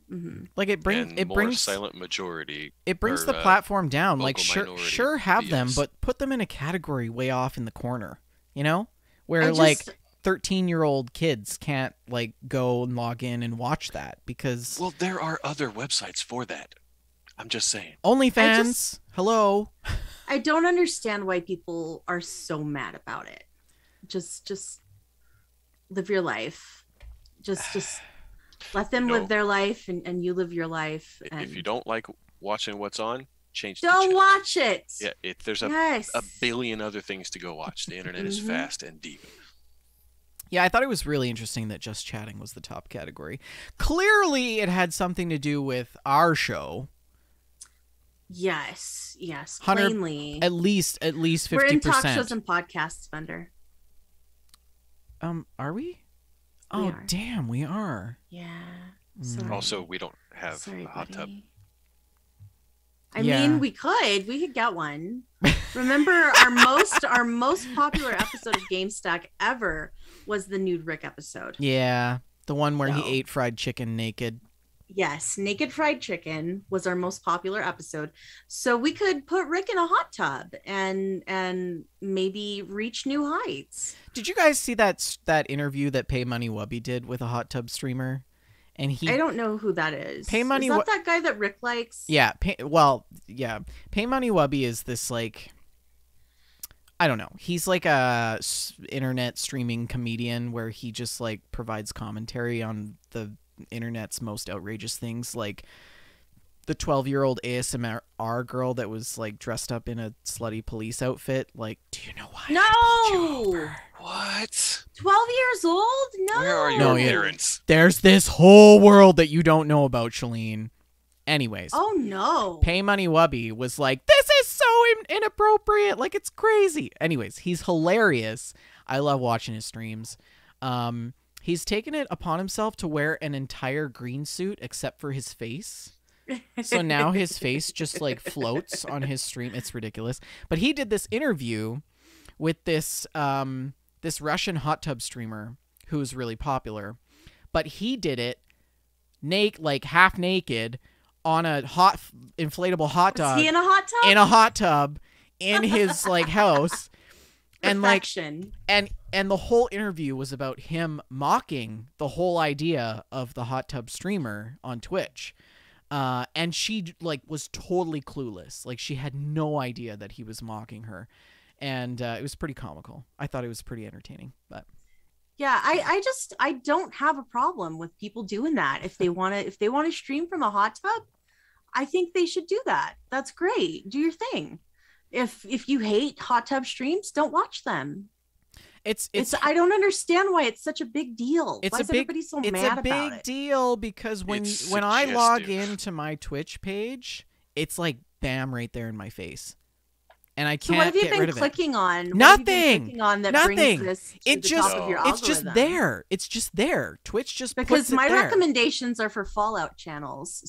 Hmm. Like it and more brings silent majority. it brings or, the platform down. Like vocal sure minority have them, BS. but put them in a category way off in the corner. You know, where I like just- 13-year-old kids can't like go and log in and watch that because Well, there are other websites for that. I'm just saying. OnlyFans. Hello. I don't understand why people are so mad about it. Just live your life. Just let them live their life and you live your life. And If you don't like watching what's on, change the don't channel. watch it. Yeah, there's a billion other things to go watch. The internet is fast and deep. Yeah, I thought it was really interesting that just chatting was the top category. Clearly, it had something to do with our show. Yes, Hunter, plainly. At least 50%. We're in talk shows and podcasts, Thunder. Are we? We Oh, are. damn, we are. Yeah. Mm. Sorry. Also, we don't have Sorry, a hot tub. buddy. I Yeah. mean, we could get one. Remember our most popular episode of GameStack ever was the Nude Rick episode. Yeah, the one where he So- ate fried chicken naked. Yes, Naked Fried Chicken was our most popular episode. So we could put Rick in a hot tub and maybe reach new heights. Did you guys see that interview that Pay Money Wubby did with a hot tub streamer? And I don't know who that is. Pay Money Is that that guy that Rick likes? Yeah, Pay Money Wubby is this like, I don't know. He's like a internet streaming comedian where he just like provides commentary on the internet's most outrageous things, like the 12-year-old ASMR girl that was like dressed up in a slutty police outfit. Like, do you know why? I pulled you No. over? What? 12 years old? No. Where are your No, yeah. parents? There's this whole world that you don't know about, Shalene. Anyways, Oh no. Pay Money Wubby was like, this is so inappropriate. Like, it's crazy. Anyways, he's hilarious. I love watching his streams. He's taken it upon himself to wear an entire green suit except for his face. So now his face just like floats on his stream. It's ridiculous. But he did this interview with this this Russian hot tub streamer who's really popular. But he did it like half naked on a inflatable hot tub. Was he in a hot tub? In a hot tub in his like house. And like Perfection. and the whole interview was about him mocking the whole idea of the hot tub streamer on Twitch. And she like was totally clueless. Like she had no idea that he was mocking her. And it was pretty comical. I thought it was pretty entertaining, but Yeah, I don't have a problem with people doing that. If they want to stream from a hot tub, I think they should do that. That's great. Do your thing. If you hate hot tub streams, don't watch them. It's I don't understand why it's such a big deal. Why is everybody so mad about it? It's a big deal because when I log into my Twitch page, it's like bam right there in my face. And I can't So what have you get been rid of it. clicking on? Nothing. What have you been clicking on that Nothing. brings this to It the just top of your it's just algorithm? there. It's just there. Twitch just Because puts it my there. recommendations are for Fallout channels.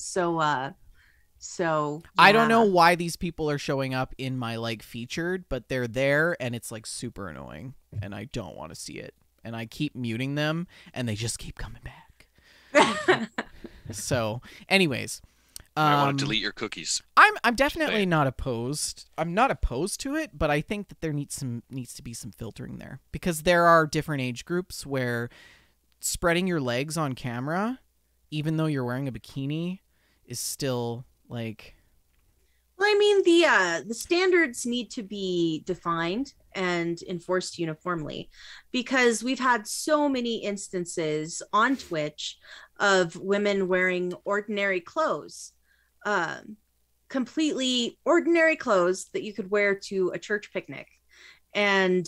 So I don't yeah. know why these people are showing up in my like featured, but they're there and it's like super annoying and I don't want to see it. And I keep muting them and they just keep coming back. So, anyways, I want to delete your cookies. I'm definitely not opposed. I'm not opposed to it, but I think that there needs to be some filtering there because there are different age groups where spreading your legs on camera, even though you're wearing a bikini, is still like. Well, I mean, the standards need to be defined and enforced uniformly because we've had so many instances on Twitch of women wearing ordinary clothes, completely ordinary clothes that you could wear to a church picnic. And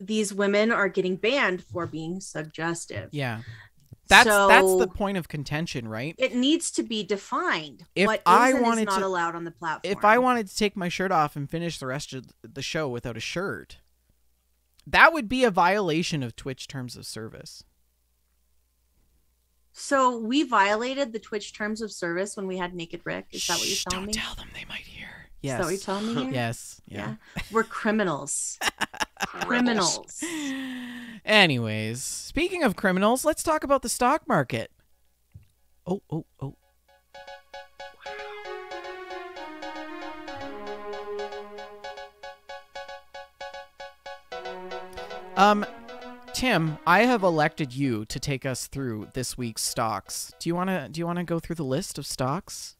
these women are getting banned for being suggestive. Yeah. That's the point of contention, right? It needs to be defined. If what I is and wanted is not to- allowed on the platform. If I wanted to take my shirt off and finish the rest of the show without a shirt, that would be a violation of Twitch terms of service. So we violated the Twitch terms of service when we had Naked Rick. Is that what you're Shh, telling don't me? tell them, they might hear. Is Yes. that what you're telling me here? Yes. Yeah. We're criminals. Criminals. Anyways, speaking of criminals, let's talk about the stock market. Oh. Tim, I have elected you to take us through this week's stocks. Do you wanna go through the list of stocks?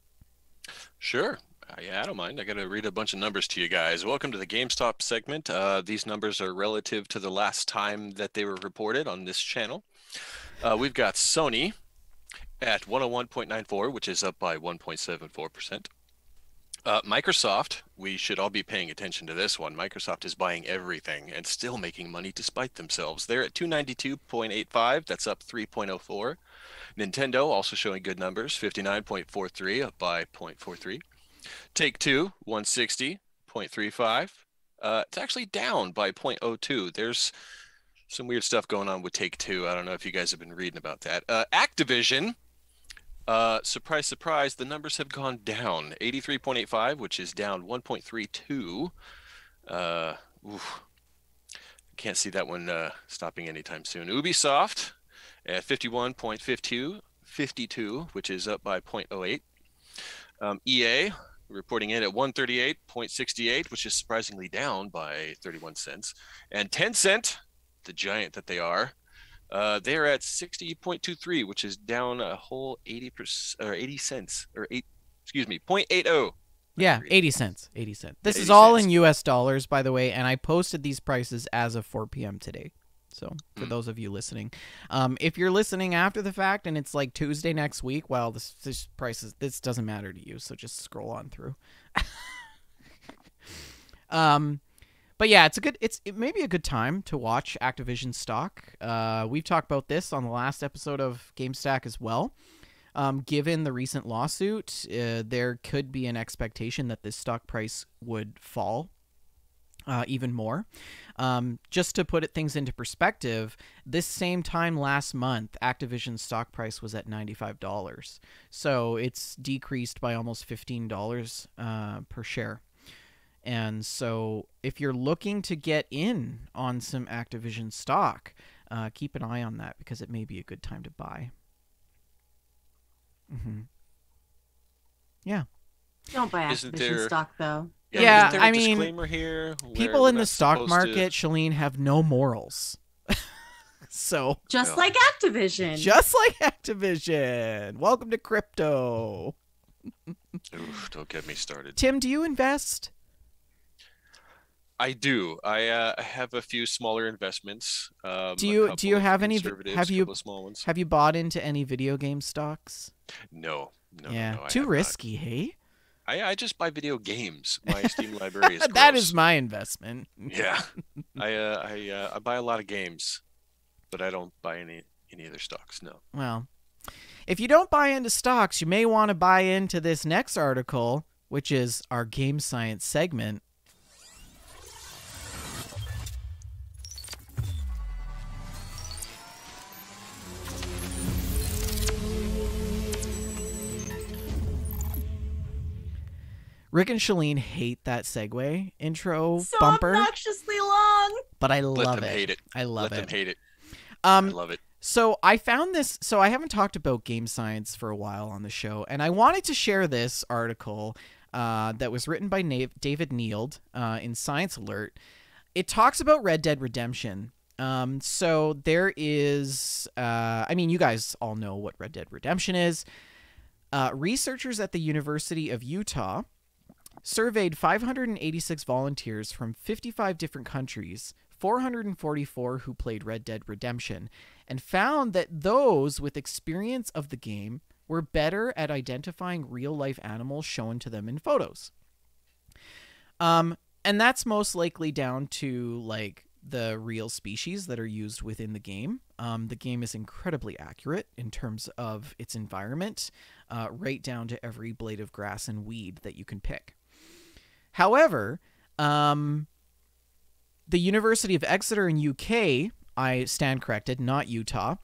Sure. Yeah, I don't mind. I got to read a bunch of numbers to you guys. Welcome to the GameStop segment. These numbers are relative to the last time that they were reported on this channel. We've got Sony at 101.94, which is up by 1.74%. Microsoft, we should all be paying attention to this one. Microsoft is buying everything and still making money despite themselves. They're at 292.85. That's up 3.04. Nintendo also showing good numbers, 59.43, up by 0.43. Take-Two, 160.35. It's actually down by 0.02. There's some weird stuff going on with Take-Two. I don't know if you guys have been reading about that. Activision, surprise, surprise, the numbers have gone down. 83.85, which is down 1.32. Can't see that one stopping anytime soon. Ubisoft at 51.52, which is up by 0.08. EA reporting in at 138.68, which is surprisingly down by 31 cents. And Tencent, the giant that they are, they're at 60.23, which is down a whole 80% or 80 cents or 0.80. Yeah, 80 cents. 80 cents. This 80 is all cents. in US dollars, by the way, and I posted these prices as of 4 p.m. today. So for those of you listening, if you're listening after the fact and it's like Tuesday next week, well, this doesn't matter to you. So just scroll on through. But yeah, it may be a good time to watch Activision stock. We've talked about this on the last episode of GameStack as well. Given the recent lawsuit, there could be an expectation that this stock price would fall even more. Just to put things into perspective, this same time last month, Activision's stock price was at $95. So it's decreased by almost $15 per share. And so if you're looking to get in on some Activision stock, keep an eye on that because it may be a good time to buy. Yeah. Don't buy Isn't Activision there- stock though. Yeah, isn't there I a mean, disclaimer here where People we're in the not stock supposed market, Shalene, have no morals. So Just Yeah. like Activision. just like Activision. Welcome to crypto. Oof, don't get me started. Tim, do you invest? I do. I have a few smaller investments. Do you have any? Conservatives, Have you couple of small ones? have you bought into any video game stocks? No. Yeah, no, I too have not. risky, hey? I just buy video games. My Steam library is That gross. is my investment. Yeah. I buy a lot of games, but I don't buy any other stocks. No. Well, if you don't buy into stocks, you may want to buy into this next article, which is our game science segment. Rick and Shalene hate that segue intro So bumper, obnoxiously long. but I Let love them it. hate it. I love Let it. them hate it. I Um, love it. So I found this. So I haven't talked about game science for a while on the show, and I wanted to share this article that was written by David Neild in Science Alert. It talks about Red Dead Redemption. So there is, I mean, you guys all know what Red Dead Redemption is. Researchers at the University of Utah surveyed 586 volunteers from 55 different countries, 444 who played Red Dead Redemption, and found that those with experience of the game were better at identifying real-life animals shown to them in photos. And that's most likely down to, like, the real species that are used within the game. The game is incredibly accurate in terms of its environment, right down to every blade of grass and weed that you can pick. However, the University of Exeter in UK, I stand corrected, not Utah,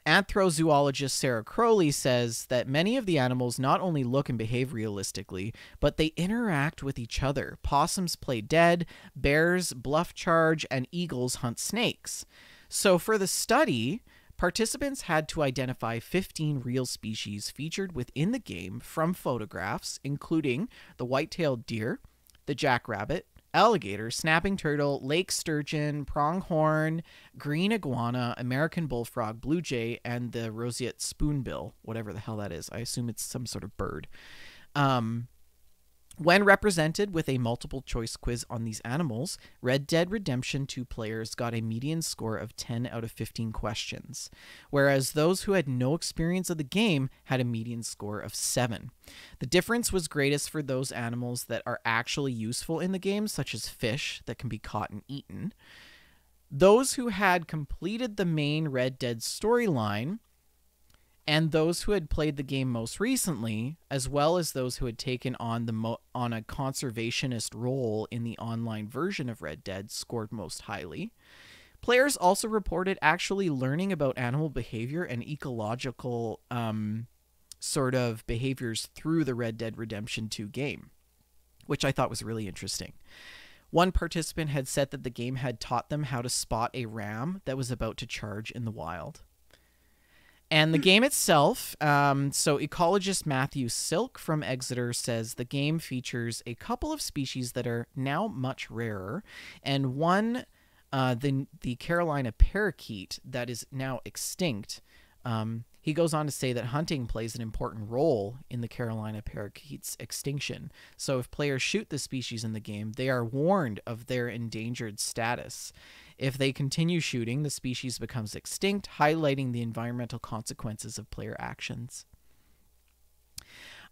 anthrozoologist Sarah Crowley says that many of the animals not only look and behave realistically, but they interact with each other. Possums play dead, bears bluff charge, and eagles hunt snakes. So for the study, participants had to identify 15 real species featured within the game from photographs, including the white-tailed deer, the jackrabbit, alligator, snapping turtle, lake sturgeon, pronghorn, green iguana, American bullfrog, blue jay, and the roseate spoonbill, whatever the hell that is. I assume it's some sort of bird. When represented with a multiple choice quiz on these animals, Red Dead Redemption 2 players got a median score of 10 out of 15 questions, whereas those who had no experience of the game had a median score of 7. The difference was greatest for those animals that are actually useful in the game, such as fish that can be caught and eaten. Those who had completed the main Red Dead storyline, and those who had played the game most recently, as well as those who had taken on on a conservationist role in the online version of Red Dead, scored most highly. Players also reported actually learning about animal behavior and ecological sort of behaviors through the Red Dead Redemption 2 game, which I thought was really interesting. One participant had said that the game had taught them how to spot a ram that was about to charge in the wild. And the game itself, so ecologist Matthew Silk from Exeter says the game features a couple of species that are now much rarer, and one, the Carolina parakeet, that is now extinct. He goes on to say that hunting plays an important role in the Carolina parakeet's extinction. So if players shoot the species in the game, they are warned of their endangered status. If they continue shooting, the species becomes extinct, highlighting the environmental consequences of player actions.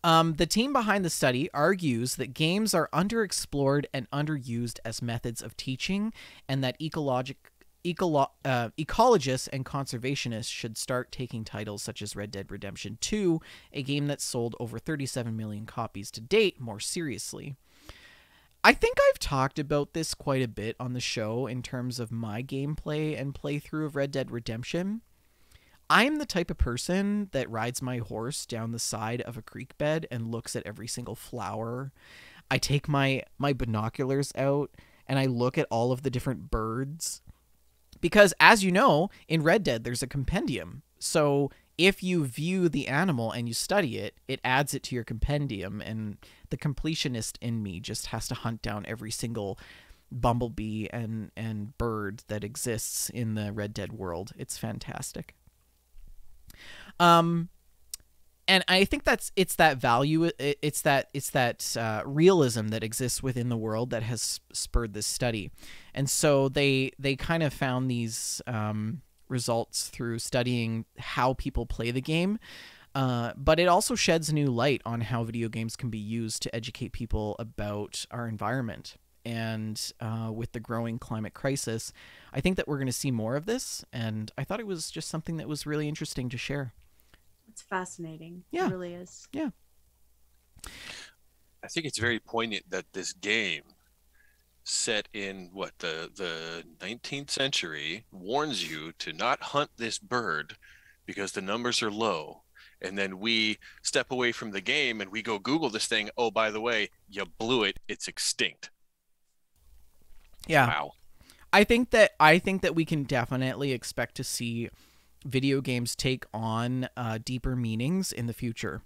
The team behind the study argues that games are underexplored and underused as methods of teaching, and that ecologists and conservationists should start taking titles such as Red Dead Redemption 2, a game that's sold over 37 million copies to date, more seriously. I think I've talked about this quite a bit on the show in terms of my gameplay and playthrough of Red Dead Redemption. I'm the type of person that rides my horse down the side of a creek bed and looks at every single flower. I take my binoculars out and I look at all of the different birds. Because, as you know, in Red Dead, there's a compendium. So if you view the animal and you study it, it adds it to your compendium, and the completionist in me just has to hunt down every single bumblebee and bird that exists in the Red Dead world. It's fantastic. And I think it's that value, it's that realism that exists within the world that has spurred this study. And so they kind of found these results through studying how people play the game, but it also sheds new light on how video games can be used to educate people about our environment. And with the growing climate crisis, I think that we're going to see more of this, and I thought it was just something that was really interesting to share. It's fascinating. Yeah. It really is. Yeah. I think it's very poignant that this game, set in the 19th century, warns you to not hunt this bird because the numbers are low. And then we step away from the game and we go Google this thing. Oh, by the way, you blew it. It's extinct. Yeah. Wow. I think that we can definitely expect to see video games take on deeper meanings in the future.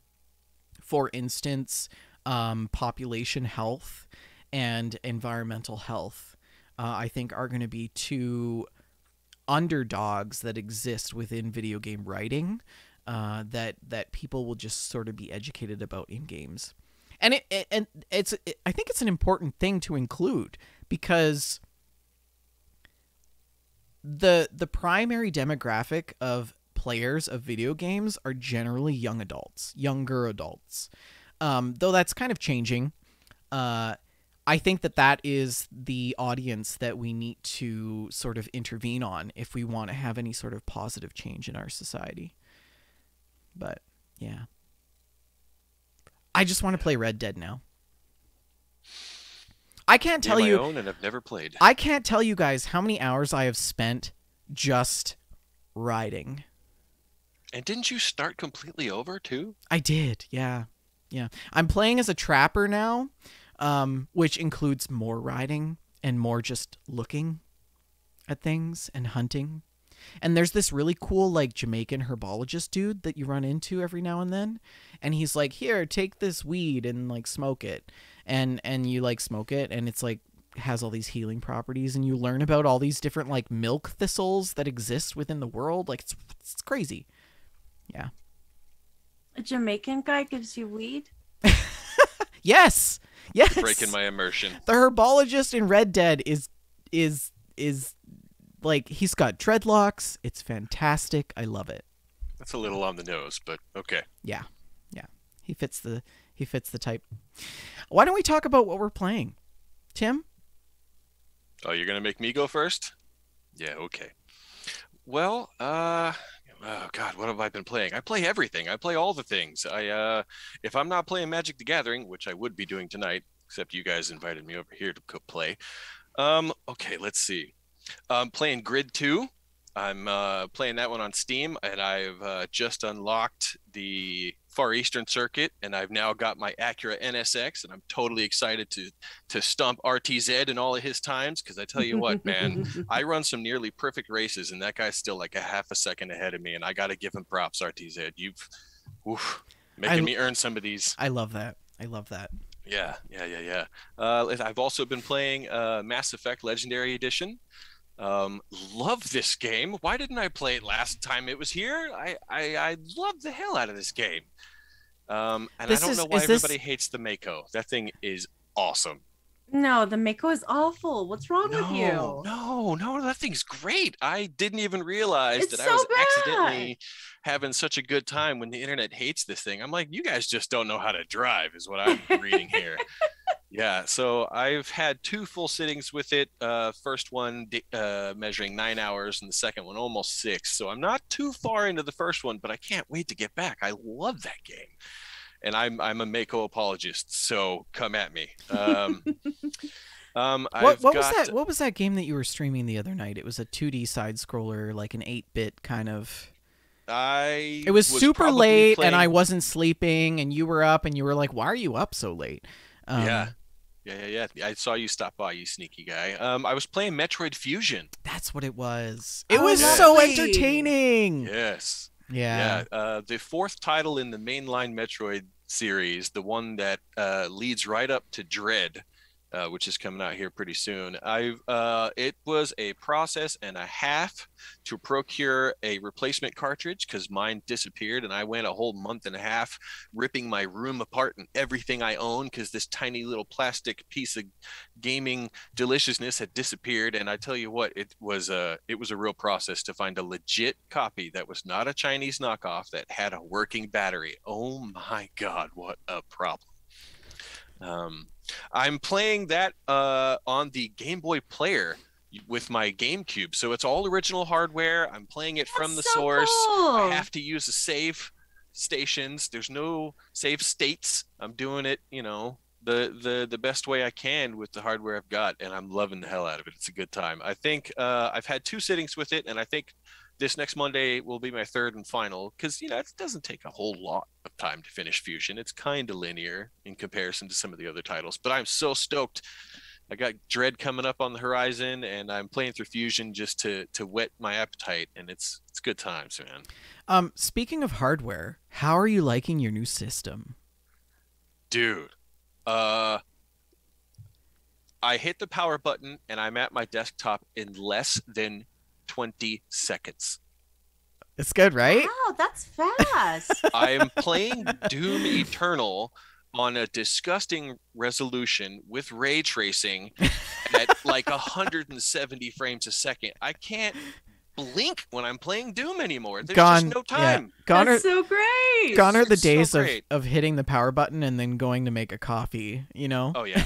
For instance, population health and environmental health, I think, are going to be two underdogs that exist within video game writing that people will just sort of be educated about in games. And I think it's an important thing to include, because the primary demographic of players of video games are generally younger adults. Though that's kind of changing. I think that is the audience that we need to sort of intervene on if we want to have any sort of positive change in our society. But yeah, I just want to play Red Dead now. I can't tell you. Own, and I've never played. I can't tell you guys how many hours I have spent just riding. And didn't you start completely over too? I did, yeah. I'm playing as a trapper now, which includes more riding and more just looking at things and hunting. And there's this really cool, like, Jamaican herbologist dude that you run into every now and then, and he's like, "Here, take this weed and like smoke it," and you like smoke it, and it's like has all these healing properties, and you learn about all these different like milk thistles that exist within the world. Like it's crazy. Yeah. A Jamaican guy gives you weed? Yes. Breaking my immersion. The herbologist in Red Dead is like, he's got dreadlocks. It's fantastic. I love it. That's a little on the nose, but okay. Yeah. He fits the type. Why don't we talk about what we're playing? Tim? Oh, you're gonna make me go first? Yeah, okay. Well, oh God, what have I been playing? I play everything. I play all the things. If I'm not playing Magic the Gathering, which I would be doing tonight, except you guys invited me over here to play. Okay, let's see. I'm playing Grid 2. I'm playing that one on Steam, and I've just unlocked the Far Eastern Circuit, and I've now got my Acura NSX, and I'm totally excited to stomp RTZ in all of his times, because I tell you what, man, I run some nearly perfect races, and that guy's still like a half a second ahead of me, and I got to give him props, RTZ. You've making me earn some of these. I love that. Yeah. I've also been playing Mass Effect Legendary Edition. Love this game. Why didn't I play it last time it was here? I love the hell out of this game. And I don't know why everybody hates the Mako. That thing is awesome. No, the Mako is awful. What's wrong with you? No, that thing's great. I didn't even realize It's that so I was bad. accidentally having such a good time when the internet hates this thing. I'm like, you guys just don't know how to drive, is what I'm reading here. Yeah, so I've had 2 full sittings with it. First one measuring 9 hours, and the second one almost 6. So I'm not too far into the first one, but I can't wait to get back. I love that game, and I'm a Mako apologist. So come at me. What was that game that you were streaming the other night? It was a 2D side scroller, like an 8-bit kind of. It was super late, and I wasn't sleeping, and you were up, and you were like, "Why are you up so late?" Yeah. I saw you stop by, you sneaky guy. I was playing Metroid Fusion. That's what it was. It was so entertaining. Yes. Yeah. The 4th title in the mainline Metroid series, the one that leads right up to Dread, which is coming out here pretty soon. It was a process and a half to procure a replacement cartridge, because mine disappeared, and I went a whole month and a half ripping my room apart and everything I own, because this tiny little plastic piece of gaming deliciousness had disappeared. And I tell you what, it was a real process to find a legit copy that was not a Chinese knockoff, that had a working battery. Oh my God, what a problem. I'm playing that on the Game Boy Player with my GameCube, so it's all original hardware. I'm playing it from the source. Cool. I have to use the save stations. There's no save states. I'm doing it, the best way I can with the hardware I've got, and I'm loving the hell out of it. It's a good time. I think I've had 2 sittings with it, and I think this next Monday will be my 3rd and final, because it doesn't take a whole lot of time to finish Fusion. It's kind of linear in comparison to some of the other titles, but I'm so stoked. I got Dread coming up on the horizon, and I'm playing through Fusion just to whet my appetite, and it's good times, man. Speaking of hardware, how are you liking your new system? Dude, I hit the power button, and I'm at my desktop in less than 20 seconds. It's good, right? Wow, that's fast. I am playing Doom Eternal on a disgusting resolution with ray tracing at like 170 frames a second. I can't blink when I'm playing Doom anymore. There's just no time. Yeah. That's so great. Gone are the It's so days great. of hitting the power button and then going to make a coffee, Oh, yeah.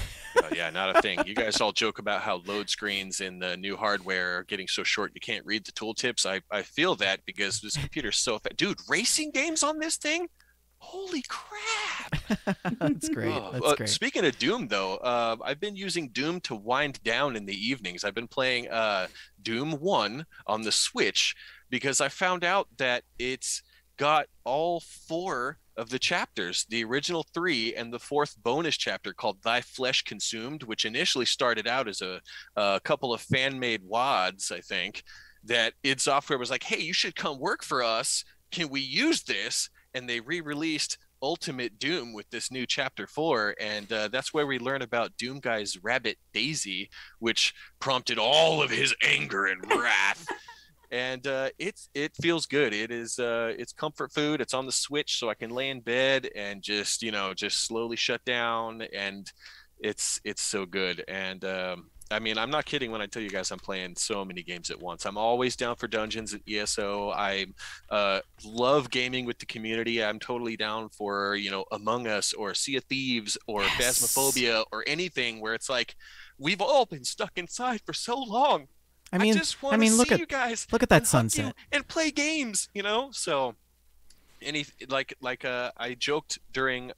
Not a thing. You guys all joke about how load screens in the new hardware are getting so short you can't read the tooltips. I feel that because this computer's so fast. Dude, racing games on this thing? Holy crap. That's great. That's great. Speaking of Doom, though, I've been using Doom to wind down in the evenings. I've been playing Doom 1 on the Switch, because I found out that it's got all 4 of the chapters, the original 3 and the 4th bonus chapter called Thy Flesh Consumed, which initially started out as a couple of fan-made WADs, I think, that id Software was like, hey, you should come work for us. Can we use this? And they re-released ultimate Doom with this new chapter 4, and that's where we learn about Doom Guy's rabbit Daisy, which prompted all of his anger and wrath. And it feels good. It's comfort food. It's on the Switch, so I can lay in bed and just slowly shut down, and it's so good. And I mean, I'm not kidding when I tell you guys I'm playing so many games at once. I'm always down for dungeons at ESO. I love gaming with the community. I'm totally down for, Among Us or Sea of Thieves or Phasmophobia or anything where it's like, we've all been stuck inside for so long. I just want to see you guys. Look at that sunset and play games, So I joked during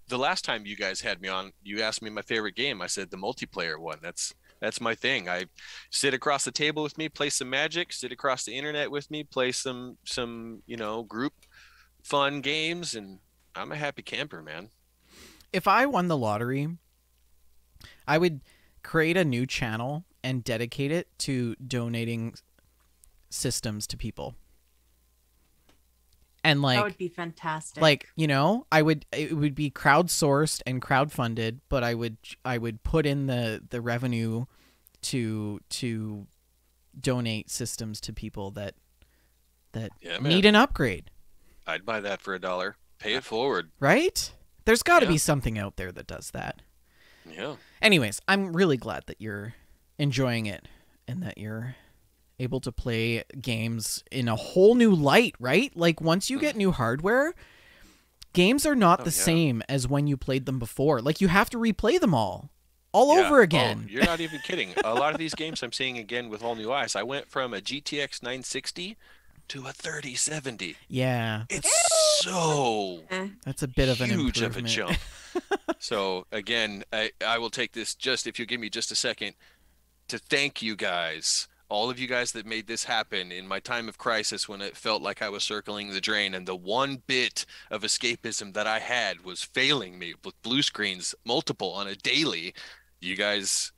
the last time you guys had me on, you asked me my favorite game. I said the multiplayer one. That's my thing. I sit across the table with me, play some Magic, sit across the internet with me, play some group fun games, and I'm a happy camper, man. If I won the lottery, I would create a new channel and dedicate it to donating systems to people. And that would be fantastic. It would be crowdsourced and crowdfunded, but I would put in the revenue to donate systems to people that need an upgrade. I'd buy that for $1. Pay it forward. Right? There's got to be something out there that does that. Yeah. Anyways, I'm really glad that you're enjoying it and that you're able to play games in a whole new light, right? Like, once you get new hardware, games are not the same as when you played them before. Like, you have to replay them all over again. Oh, you're not even kidding. A lot of these games I'm seeing again with all new eyes. I went from a GTX 960 to a 3070. Yeah. It's so that's a bit of an huge of a improvement. jump. So, again, I will take this, just if you give me just a second, to thank you guys. All of you guys that made this happen in my time of crisis when it felt like I was circling the drain, and the one bit of escapism that I had was failing me with blue screens, multiple on a daily. You guys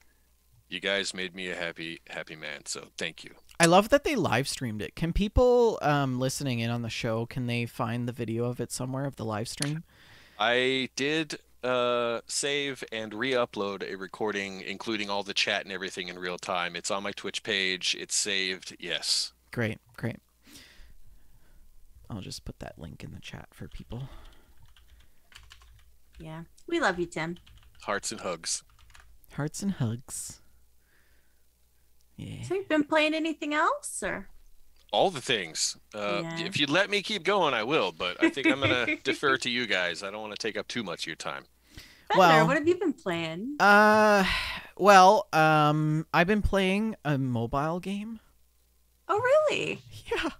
made me a happy man. So thank you. I love that they live streamed it. Can people listening in on the show, can they find the video of it somewhere, of the live stream? I did save and re-upload a recording including all the chat and everything in real time. It's on my Twitch page. It's saved. Yes. Great. I'll just put that link in the chat for people. Yeah. We love you, Tim. Hearts and hugs. Hearts and hugs. Yeah. So you've been playing anything else, or? All the things. If you let me keep going, I will, but I think I'm going to defer to you guys. I don't want to take up too much of your time. Well, what have you been playing? I've been playing a mobile game. Oh, really? Yeah.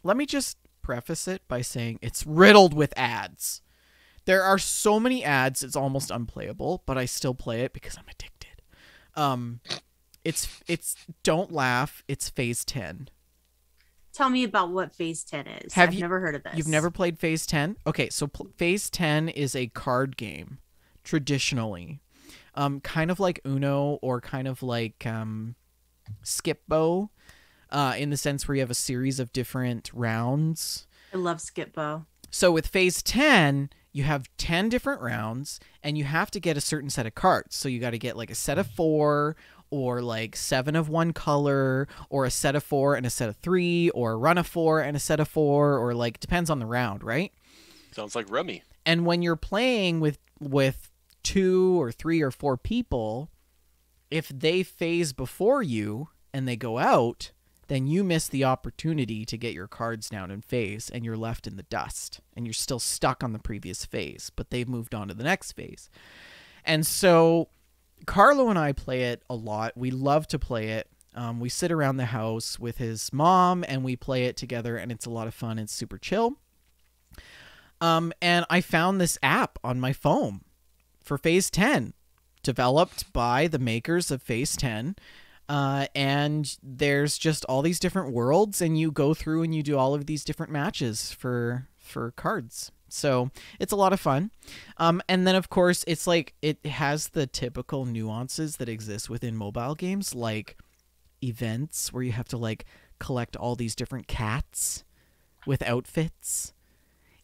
Let me just preface it by saying it's riddled with ads. There are so many ads, it's almost unplayable, but I still play it because I'm addicted. It's don't laugh. It's Phase 10. Tell me about what Phase 10 is. I've never heard of this. You've never played Phase 10? Okay, so Phase 10 is a card game, traditionally. Kind of like Uno or kind of like Skip Bow, in the sense where you have a series of different rounds. I love Skip Bow. So with Phase 10, you have 10 different rounds, and you have to get a certain set of cards. So you got to get like a set of 4, or like 7 of one color, or a set of 4 and a set of 3, or a run of 4 and a set of 4, or like, depends on the round, right? Sounds like rummy. And when you're playing with 2 or 3 or 4 people, if they phase before you and they go out, then you miss the opportunity to get your cards down in phase, and you're left in the dust, and you're still stuck on the previous phase, but they've moved on to the next phase. And so Carlo and I play it a lot. We love to play it. We sit around the house with his mom and we play it together, and it's a lot of fun. It's super chill. And I found this app on my phone for Phase 10, developed by the makers of Phase 10. And there's just all these different worlds, and you go through and you do all of these different matches for cards. So it's a lot of fun. And then, of course, it's like it has the typical nuances that exist within mobile games, like events where you have to like collect all these different cats with outfits.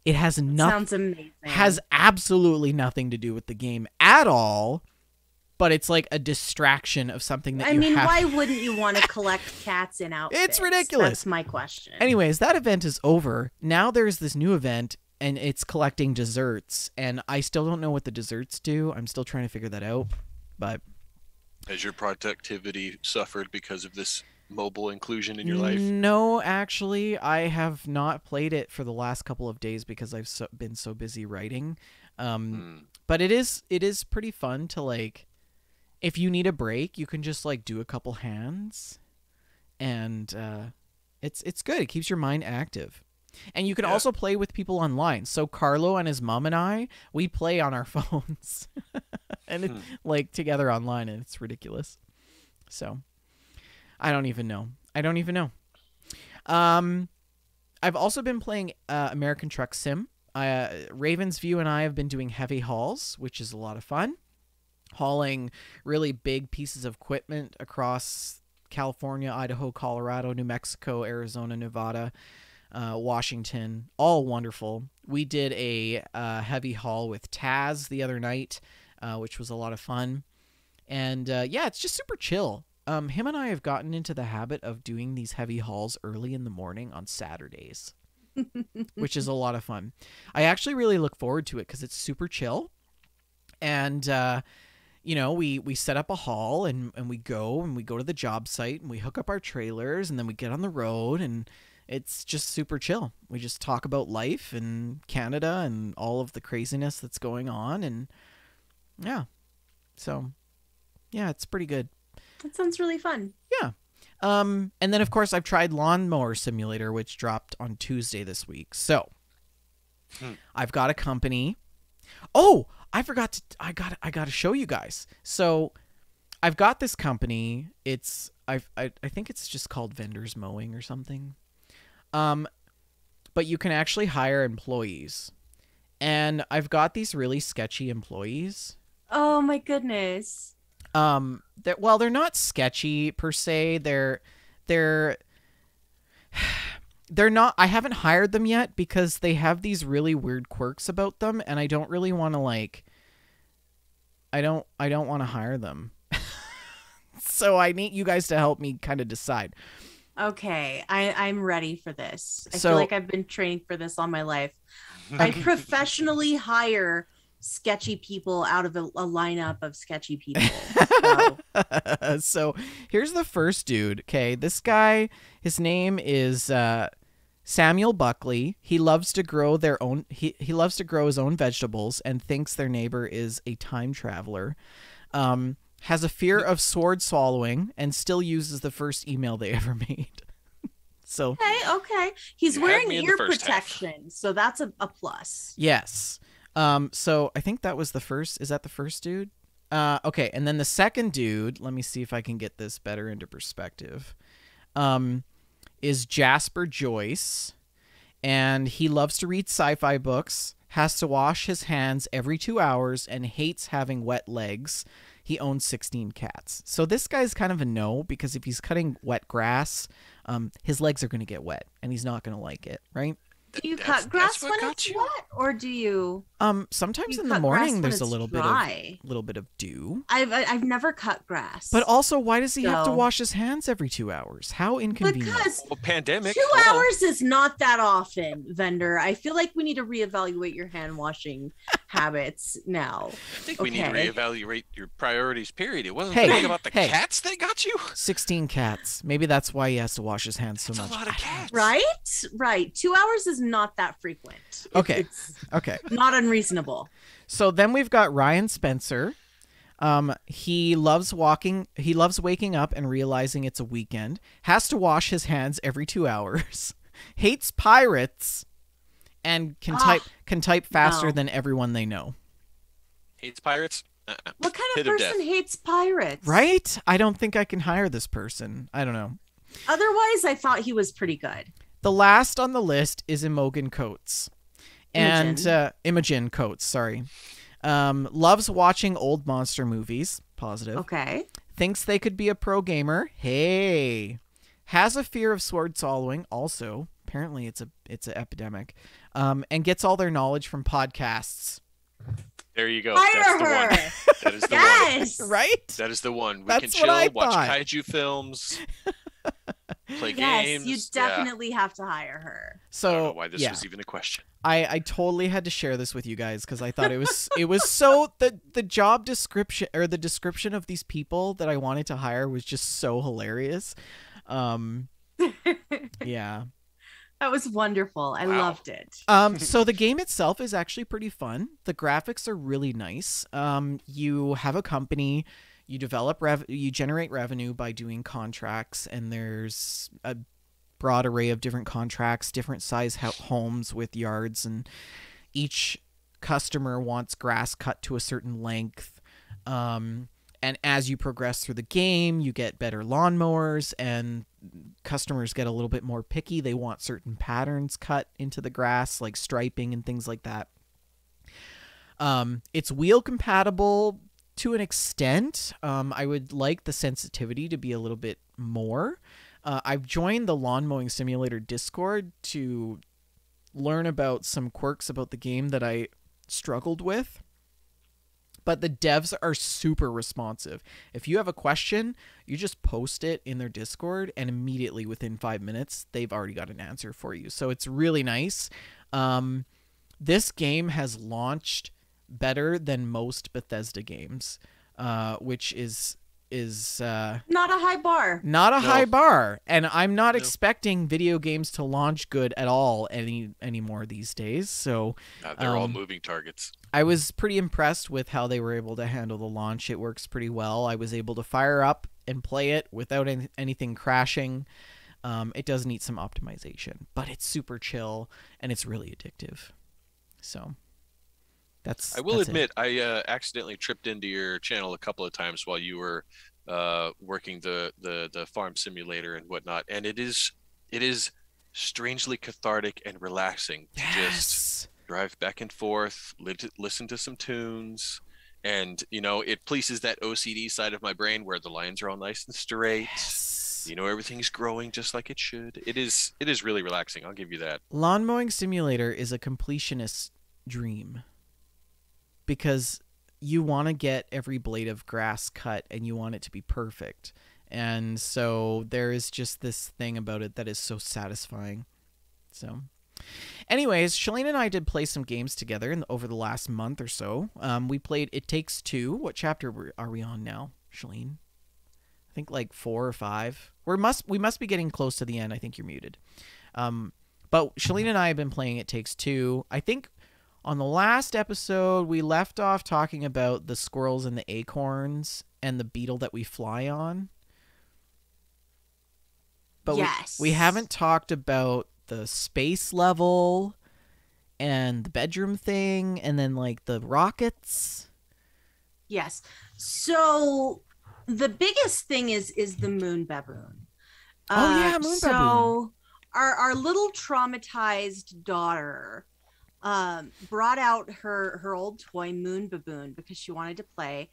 It has Sounds amazing. has absolutely nothing to do with the game at all, but it's like a distraction of something that why wouldn't you want to collect cats in outfits? It's ridiculous. That's my question. Anyways, that event is over. Now there's this new event, and it's collecting desserts, and I still don't know what the desserts do. I'm still trying to figure that out, but... Has your productivity suffered because of this mobile inclusion in your life? No, actually, I have not played it for the last couple of days because I've been so busy writing. But it is pretty fun to, like, if you need a break, you can just like do a couple hands, and it's good. It keeps your mind active. And you can also play with people online. So Carlo and his mom and I, we play on our phones and it's like together online, and it's ridiculous. So I don't even know. I've also been playing American Truck Sim. Ravensview and I have been doing heavy hauls, which is a lot of fun. Hauling really big pieces of equipment across California, Idaho, Colorado, New Mexico, Arizona, Nevada, Washington, all wonderful. We did a heavy haul with Taz the other night, which was a lot of fun. And yeah, it's just super chill. Him and I have gotten into the habit of doing these heavy hauls early in the morning on Saturdays, which is a lot of fun. I actually really look forward to it because it's super chill. And, you know, we set up a haul and we go to the job site and we hook up our trailers and then we get on the road, and it's just super chill. We just talk about life and Canada and all of the craziness that's going on. And yeah, so yeah, it's pretty good. That sounds really fun. Yeah. And then of course I've tried Lawnmower Simulator, which dropped on Tuesday this week. So I've got a company. Oh, I forgot to, I got to show you guys. So I've got this company. I think it's just called Vendors Mowing or something. But you can actually hire employees, and I've got these really sketchy employees. Oh my goodness. They're not sketchy per se. They're not, I haven't hired them yet because they have these really weird quirks about them, and I don't really want to I don't want to hire them. So I need you guys to help me kind of decide. Okay, I'm ready for this. I feel like I've been training for this all my life. I professionally hire sketchy people out of a lineup of sketchy people. So here's the first dude. Okay, this guy, his name is Samuel Buckley. He loves to grow he loves to grow his own vegetables and thinks their neighbor is a time traveler. Has a fear of sword swallowing and still uses the first email they ever made. So okay. He's wearing ear protection, so that's a plus. Yes. So I think that was the first. Is that the first dude? Okay, and then the second dude, let me see if I can get this better into perspective, is Jasper Joyce, and he loves to read sci-fi books, has to wash his hands every 2 hours, and hates having wet legs. He owns 16 cats. So this guy's kind of a no, because if he's cutting wet grass, his legs are going to get wet, and he's not going to like it, right? Do you cut grass when it's wet, or do you? Sometimes in the morning there's a little bit of dew. I've never cut grass. But also, why does he have to wash his hands every 2 hours? How inconvenient! Because pandemic. 2 hours is not that often, Vendor. I feel like we need to reevaluate your hand washing habits now. I think we need to reevaluate your priorities. Period. It wasn't thinking about the cats they got you. 16 cats. Maybe that's why he has to wash his hands so much. A lot of cats. Right. 2 hours is not that frequent. Okay. Not unreasonable. So then we've got Ryan Spencer. He loves waking up and realizing it's a weekend. Has to wash his hands every 2 hours. Hates pirates, and can type faster than everyone they know. Hates pirates? What kind of person hates pirates? Right? I don't think I can hire this person. I don't know. Otherwise, I thought he was pretty good. The last on the list is Imogen Coates. And Imogen Coates, sorry. Loves watching old monster movies. Positive. Okay. Thinks they could be a pro gamer. Hey. Has a fear of sword swallowing. Also, apparently it's an epidemic. and gets all their knowledge from podcasts. There you go. Hire That's the her. one. That is the Yes. Right? That is the one. We That's can chill, what I watch thought. kaiju films, play Yes, games. you definitely have to hire her. So I don't know why this yeah. was even a question. I totally had to share this with you guys because I thought it was so the job description or the description of these people that I wanted to hire was just so hilarious. Yeah. That was wonderful. I Wow. loved it. So the game itself is actually pretty fun. The graphics are really nice. You have a company, you develop you generate revenue by doing contracts, and there's a broad array of different contracts, different size homes with yards, and each customer wants grass cut to a certain length. And as you progress through the game, you get better lawnmowers, and customers get a little bit more picky. They want certain patterns cut into the grass, like striping and things like that. It's wheel compatible to an extent. I would like the sensitivity to be a little bit more. I've joined the Lawn Mowing Simulator Discord to learn about some quirks about the game that I struggled with. But the devs are super responsive. If you have a question, you just post it in their Discord, and immediately within 5 minutes, they've already got an answer for you. So it's really nice. This game has launched better than most Bethesda games, which is Not a high bar. not a No. high bar, and I'm not No. expecting video games to launch good at all anymore these days. So They're all moving targets. I was pretty impressed with how they were able to handle the launch. It works pretty well. I was able to fire up and play it without anything crashing. It does need some optimization, but it's super chill and it's really addictive. So I will that's it. admit, I accidentally tripped into your channel a couple of times while you were working the farm simulator and whatnot, and it is strangely cathartic and relaxing to just Yes. drive back and forth, listen to some tunes, and it pleases that OCD side of my brain where the lines are all nice and straight. Yes. Everything's growing just like it should. It is really relaxing. I'll give you that. Lawn Mowing Simulator is a completionist's dream because you want to get every blade of grass cut and you want it to be perfect. And so there is just this thing about it that is so satisfying. So anyways, Shalene and I did play some games together over the last month or so. We played It Takes Two. What chapter are we on now, Shalene? I think like 4 or 5. We must be getting close to the end. I think you're muted. But Shalene and I have been playing It Takes Two. I think on the last episode, we left off talking about the squirrels and the acorns and the beetle that we fly on. But Yes. we haven't talked about the space level and the bedroom thing and then like the rockets. Yes. So the biggest thing is the moon baboon. Oh, yeah, moon baboon. So our little traumatized daughter brought out her old toy moon baboon because she wanted to play,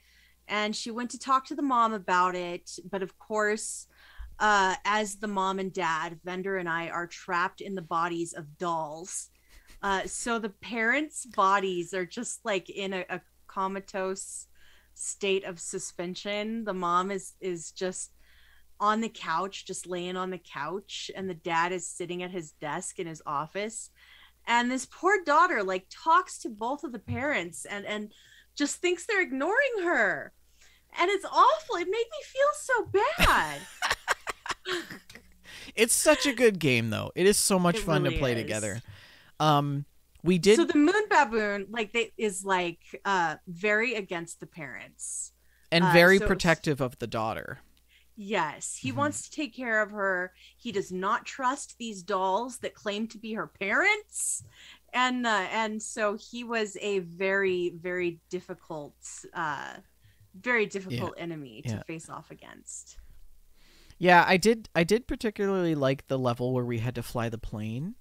and she went to talk to the mom about it. But of course, as the mom and dad, Vendor and I are trapped in the bodies of dolls. So the parents' bodies are just like in a comatose state of suspension. The mom is just on the couch, just laying on the couch, and the dad is sitting at his desk in his office. And this poor daughter like talks to both of the parents and just thinks they're ignoring her. And it's awful. It made me feel so bad. It's such a good game, though. It is so much It fun really to play is. together. We did. So the moon baboon is like very against the parents. And very so- protective of the daughter. Yes, he Mhm. wants to take care of her. He does not trust these dolls that claim to be her parents, and so he was a very, very difficult enemy to Yeah. face off against. Yeah, I did particularly like the level where we had to fly the plane.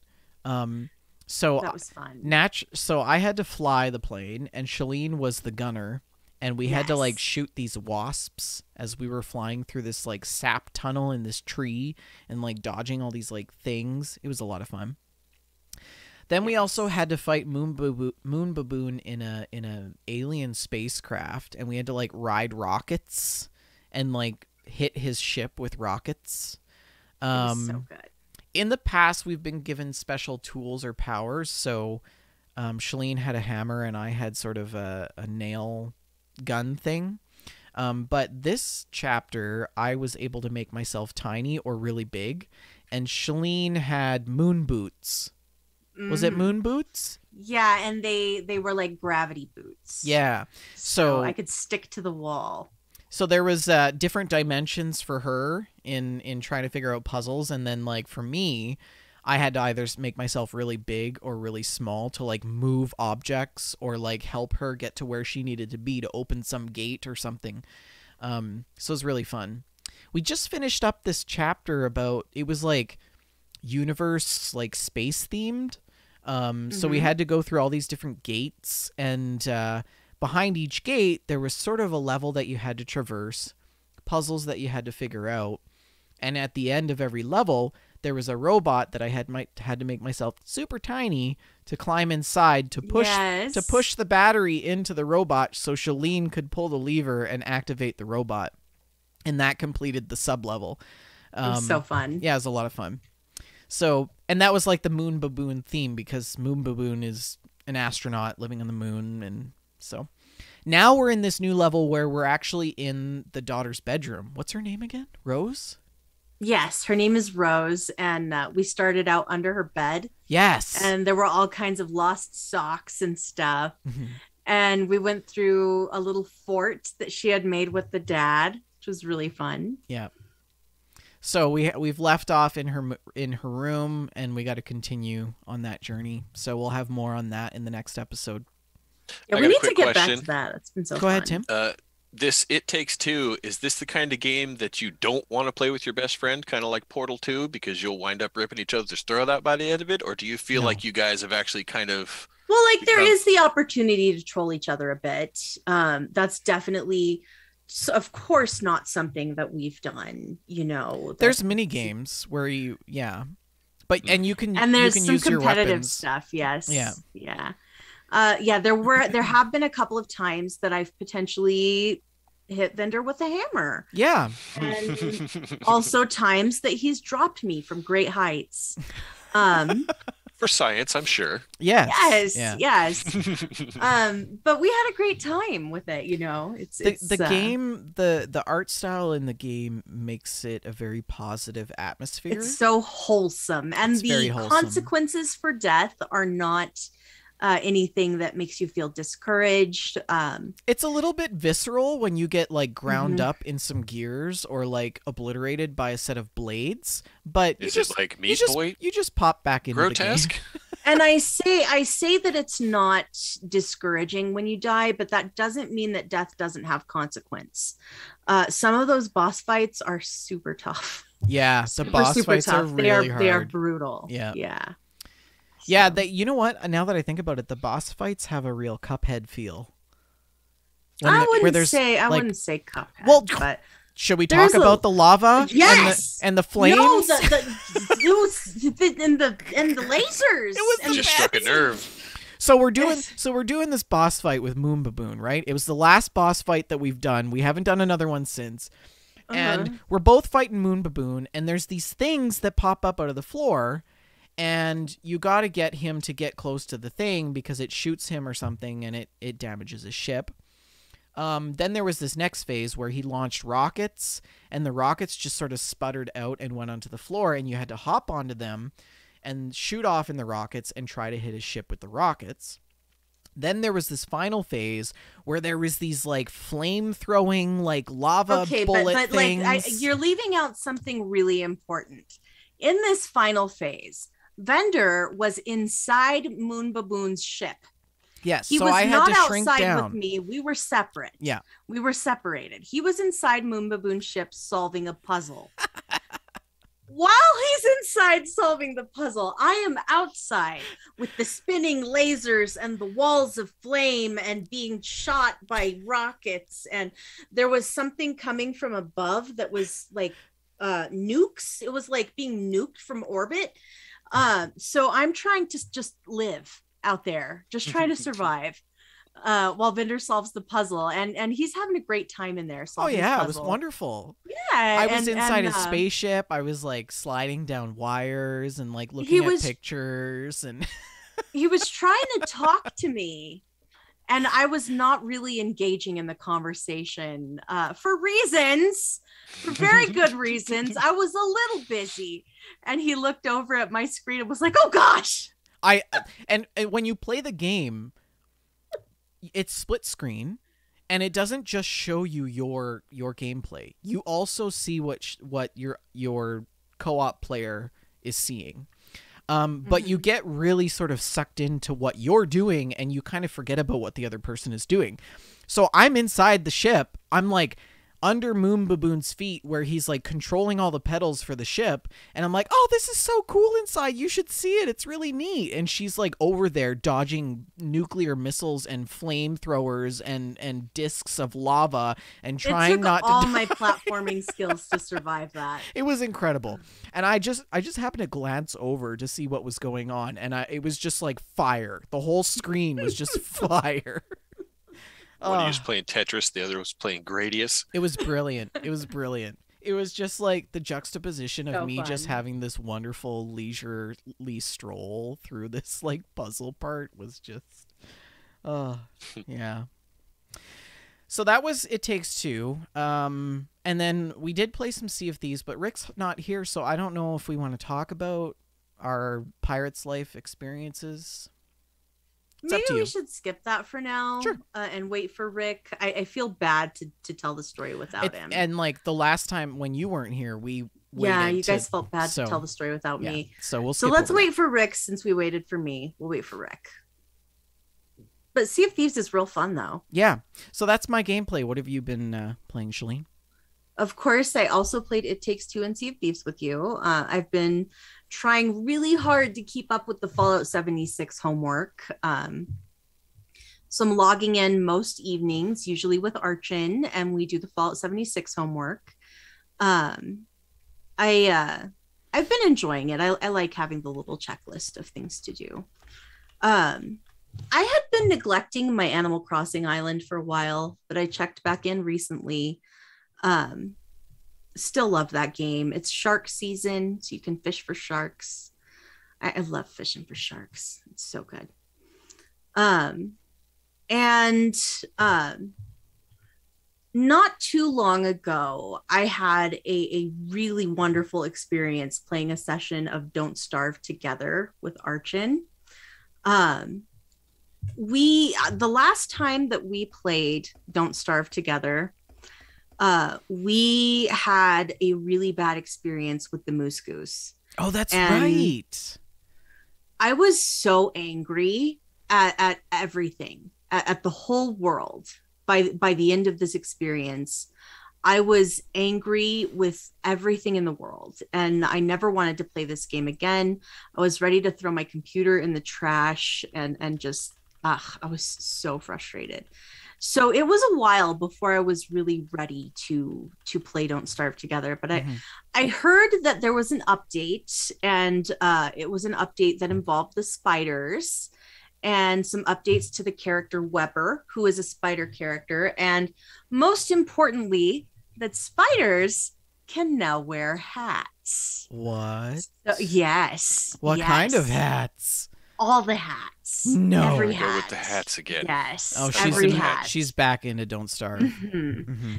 So That was fun. so I had to fly the plane, and Shalene was the gunner, and we had to like Yes. shoot these wasps as we were flying through this like sap tunnel in this tree and like dodging all these like things. It was a lot of fun. Then we also had to fight Moon Baboon in a alien spacecraft, and we had to like ride rockets and like hit his ship with rockets. It was so good. In the past, we've been given special tools or powers. So Shalene had a hammer, and I had sort of a nail gun thing. But this chapter, I was able to make myself tiny or really big, and Shalene had moon boots. Was it moon boots? Yeah, and they were like gravity boots. Yeah. So I could stick to the wall. So there was different dimensions for her in trying to figure out puzzles, and then like for me, I had to either make myself really big or really small to like move objects or like help her get to where she needed to be to open some gate or something. So it was really fun. We just finished up this chapter about, it was like universe, like space themed. So we had to go through all these different gates, and behind each gate, there was sort of a level that you had to traverse, puzzles that you had to figure out. And at the end of every level, there was a robot that I had to make myself super tiny to climb inside to push the battery into the robot so Shalene could pull the lever and activate the robot. And that completed the sub-level. It was so fun. Yeah, it was a lot of fun. So, and that was like the Moon Baboon theme, because Moon Baboon is an astronaut living on the moon. And so now we're in this new level where we're actually in the daughter's bedroom. What's her name again? Rose? Yes, her name is Rose, and we started out under her bed. Yes. And there were all kinds of lost socks and stuff. And we went through a little fort that she had made with the dad, which was really fun. Yeah. So we've left off in her room, and we got to continue on that journey. So we'll have more on that in the next episode. Yeah, we need to get back to that. It's been so fun. Go ahead, Tim. This It Takes Two, is this the kind of game that you don't want to play with your best friend, kind of like Portal 2, because you'll wind up ripping each other's throat out by the end of it? Or do you feel like you guys have actually kind of... Well, like there is the opportunity to troll each other a bit. That's definitely, of course, not something that we've done, you know. There's mini games where you, but, and you can, and there's some use competitive stuff. Yes. Yeah. Yeah. There have been a couple of times that I've potentially hit Vendor with a hammer. Yeah. And also times that he's dropped me from great heights. For science, I'm sure. Yes. Yeah. Yes. But we had a great time with it, you know. It's the game, the art style in the game makes it a very positive atmosphere. It's so wholesome, and the consequences for death are not anything that makes you feel discouraged. It's a little bit visceral when you get like ground up in some gears or like obliterated by a set of blades. But is it like Meat Boy? You just pop back into grotesque. The game. And I say that it's not discouraging when you die, but that doesn't mean that death doesn't have consequence. Some of those boss fights are super tough. Yeah, the boss fights are really hard. They are brutal. Yeah. Yeah. Yeah, you know what? Now that I think about it, the boss fights have a real Cuphead feel. I wouldn't say Cuphead. Well, but should we talk about the lava? Yes, and the flames. No, the lasers. It was just struck a nerve. So we're doing this boss fight with Moon Baboon, right? It was the last boss fight that we've done. We haven't done another one since. And we're both fighting Moon Baboon, and there's these things that pop up out of the floor. And you got to get him to get close to the thing because it shoots him or something, and it damages his ship. Then there was this next phase where he launched rockets, and the rockets just sort of sputtered out and went onto the floor, and you had to hop onto them and shoot off in the rockets and try to hit his ship with the rockets. Then there was this final phase where there was these like flame-throwing like lava bullet things. Like, you're leaving out something really important. In this final phase, Vendor was inside Moon Baboon's ship. Yes, he so was I had not to shrink outside down with me. We were separate. Yeah, we were separated. He was inside Moon Baboon's ship solving a puzzle. While he's inside solving the puzzle, I am outside with the spinning lasers and the walls of flame and being shot by rockets. And there was something coming from above that was like nukes. It was like being nuked from orbit. So I'm trying to just live out there, just trying to survive. While Vinder solves the puzzle, and he's having a great time in there. Oh Solving yeah, the it was puzzle. wonderful. Yeah, I was inside a spaceship. I was like sliding down wires and like looking at pictures, and he was trying to talk to me, and I was not really engaging in the conversation for very good reasons. I was a little busy, and he looked over at my screen and was like, "Oh gosh." And when you play the game, it's split screen, and it doesn't just show you your gameplay. You also see what your co-op player is seeing. But you get really sort of sucked into what you're doing, and you kind of forget about what the other person is doing. So I'm inside the ship. I'm like under Moon Baboon's feet, where he's like controlling all the pedals for the ship, and I'm like, oh, this is so cool inside, you should see it, it's really neat. And she's like over there dodging nuclear missiles and flamethrowers and discs of lava and trying not to all my platforming skills to survive that. It was incredible. And I just happened to glance over to see what was going on, and it was just like fire. The whole screen was just fire. One of you was playing Tetris, the other was playing Gradius. It was brilliant. It was brilliant. It was just like the juxtaposition of me fun. Just having this wonderful leisurely stroll through this like puzzle part was just, yeah. So that was It Takes Two. And then we did play some Sea of Thieves, but Rick's not here, so I don't know if we want to talk about our Pirate's Life experiences. Maybe we should skip that for now. Sure. And wait for Rick. I feel bad to tell the story without him. And like the last time when you weren't here, we you guys felt bad to tell the story without me. So let's wait for Rick since we waited for me. We'll wait for Rick. But Sea of Thieves is real fun though. Yeah. So that's my gameplay. What have you been playing, Shalene? Of course, I also played It Takes Two and Sea of Thieves with you. I've been trying really hard to keep up with the Fallout 76 homework. So I'm logging in most evenings, usually with Archin, and we do the Fallout 76 homework. I've been enjoying it. I like having the little checklist of things to do. I had been neglecting my Animal Crossing island for a while, but I checked back in recently. Still love that game. It's shark season, so you can fish for sharks. I love fishing for sharks. It's so good. Not too long ago, I had a really wonderful experience playing a session of Don't Starve Together with Archin. The last time that we played Don't Starve Together, we had a really bad experience with the moose goose. Oh, that's right. I was so angry at everything, at the whole world. By the end of this experience, I was angry with everything in the world, and I never wanted to play this game again. I was ready to throw my computer in the trash and just, I was so frustrated. So it was a while before I was really ready to play Don't Starve Together. But I heard that there was an update, and it was an update that involved the spiders and some updates to the character Weber, who is a spider character. And most importantly, that spiders can now wear hats. What? So, yes. What kind of hats? All the hats. No. Every Go hat. with the hats again. Yes. Oh, she's back into Don't Starve.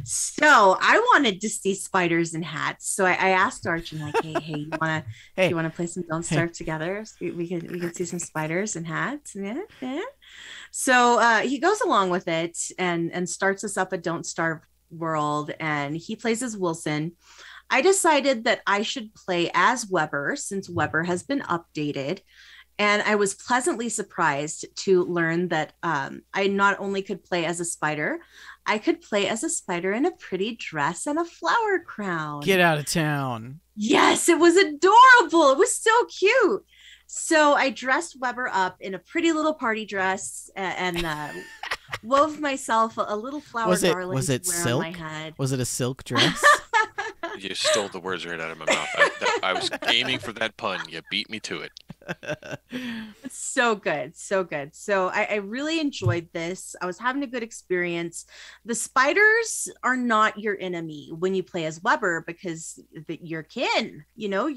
So I wanted to see spiders and hats. So I asked Archie, like, hey, you wanna play some Don't Starve together? So we can see some spiders and hats. Yeah. So he goes along with it and starts us up at Don't Starve World, and he plays as Wilson. I decided that I should play as Weber since Weber has been updated. And I was pleasantly surprised to learn that I not only could play as a spider, I could play as a spider in a pretty dress and a flower crown. Get out of town. Yes, it was adorable. It was so cute. So I dressed Weber up in a pretty little party dress and wove myself a little flower garland was it to wear silk? on my head. Was it a silk dress? You stole the words right out of my mouth. I was aiming for that pun. You beat me to it. It's so good. So good. So I really enjoyed this. I was having a good experience. The spiders are not your enemy when you play as Weber because you're kin, you know,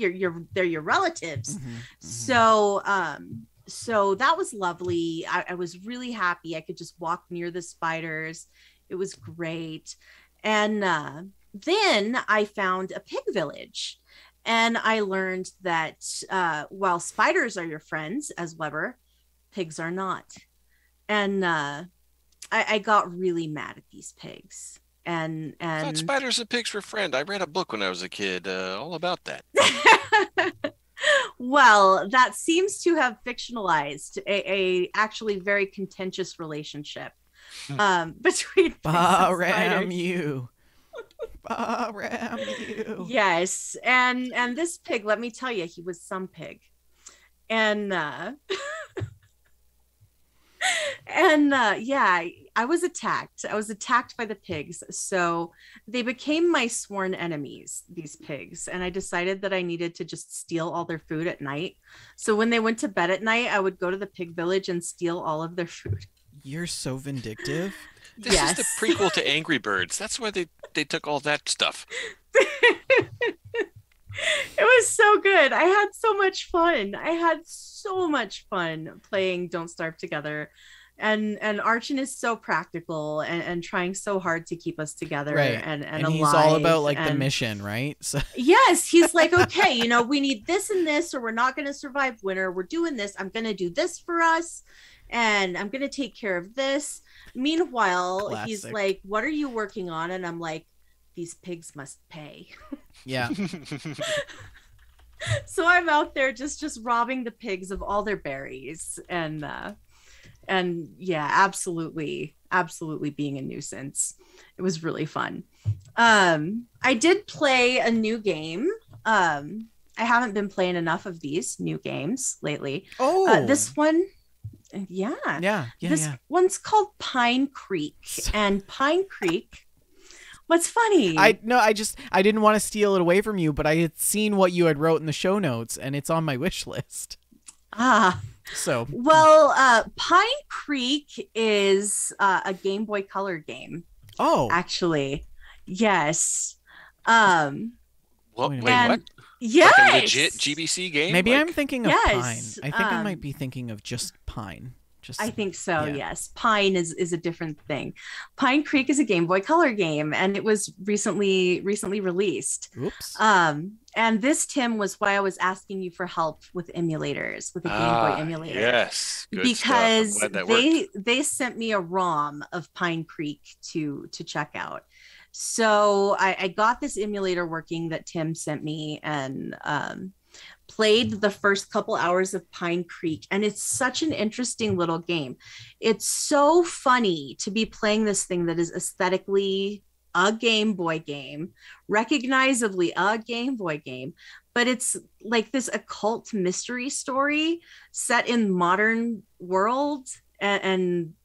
they're your relatives. So that was lovely. I was really happy. I could just walk near the spiders. It was great. And then I found a pig village. And I learned that while spiders are your friends as Weber, pigs are not. And I got really mad at these pigs. And I thought spiders and pigs were friends. I read a book when I was a kid all about that. Well, that seems to have fictionalized a actually very contentious relationship between Baram you. Yes, and this pig, let me tell you, he was some pig. And yeah, I was attacked by the pigs, so they became my sworn enemies, these pigs, and I decided that I needed to just steal all their food at night. So when they went to bed at night, I would go to the pig village and steal all of their food. You're so vindictive. This is the prequel to Angry Birds. That's why they took all that stuff. It was so good. I had so much fun. Playing Don't Starve Together. And Archon is so practical and trying so hard to keep us together, right. and he's all about like the mission, right? So yes, he's like, okay, you know, we need this and this, or we're not going to survive winter. We're doing this. I'm going to do this for us, and I'm going to take care of this. Meanwhile, Classic. He's like, what are you working on? And I'm like, these pigs must pay. Yeah. So I'm out there just robbing the pigs of all their berries, and yeah, absolutely being a nuisance. It was really fun. I did play a new game. I haven't been playing enough of these new games lately. This one, this one's called Pine Creek. And Pine Creek, what's funny? I didn't want to steal it away from you, but I had seen what you had wrote in the show notes, and it's on my wish list. So Pine Creek is a Game Boy Color game. Actually, yes. Wait, what? Yes. Like a legit GBC game? Maybe I'm thinking of Pine. I think I might be thinking of just Pine. I think so. Yeah. Yes. Pine is a different thing. Pine Creek is a Game Boy Color game, and it was recently released. Oops. And this, Tim, was why I was asking you for help with emulators, with a Game Boy emulator. Yes. Good because stuff. I'm glad that they sent me a ROM of Pine Creek to check out. So I got this emulator working that Tim sent me, and played the first couple hours of Pine Creek, and it's such an interesting little game. It's so funny to be playing this thing that is aesthetically a Game Boy game, recognizably a Game Boy game, but it's like this occult mystery story set in modern world, and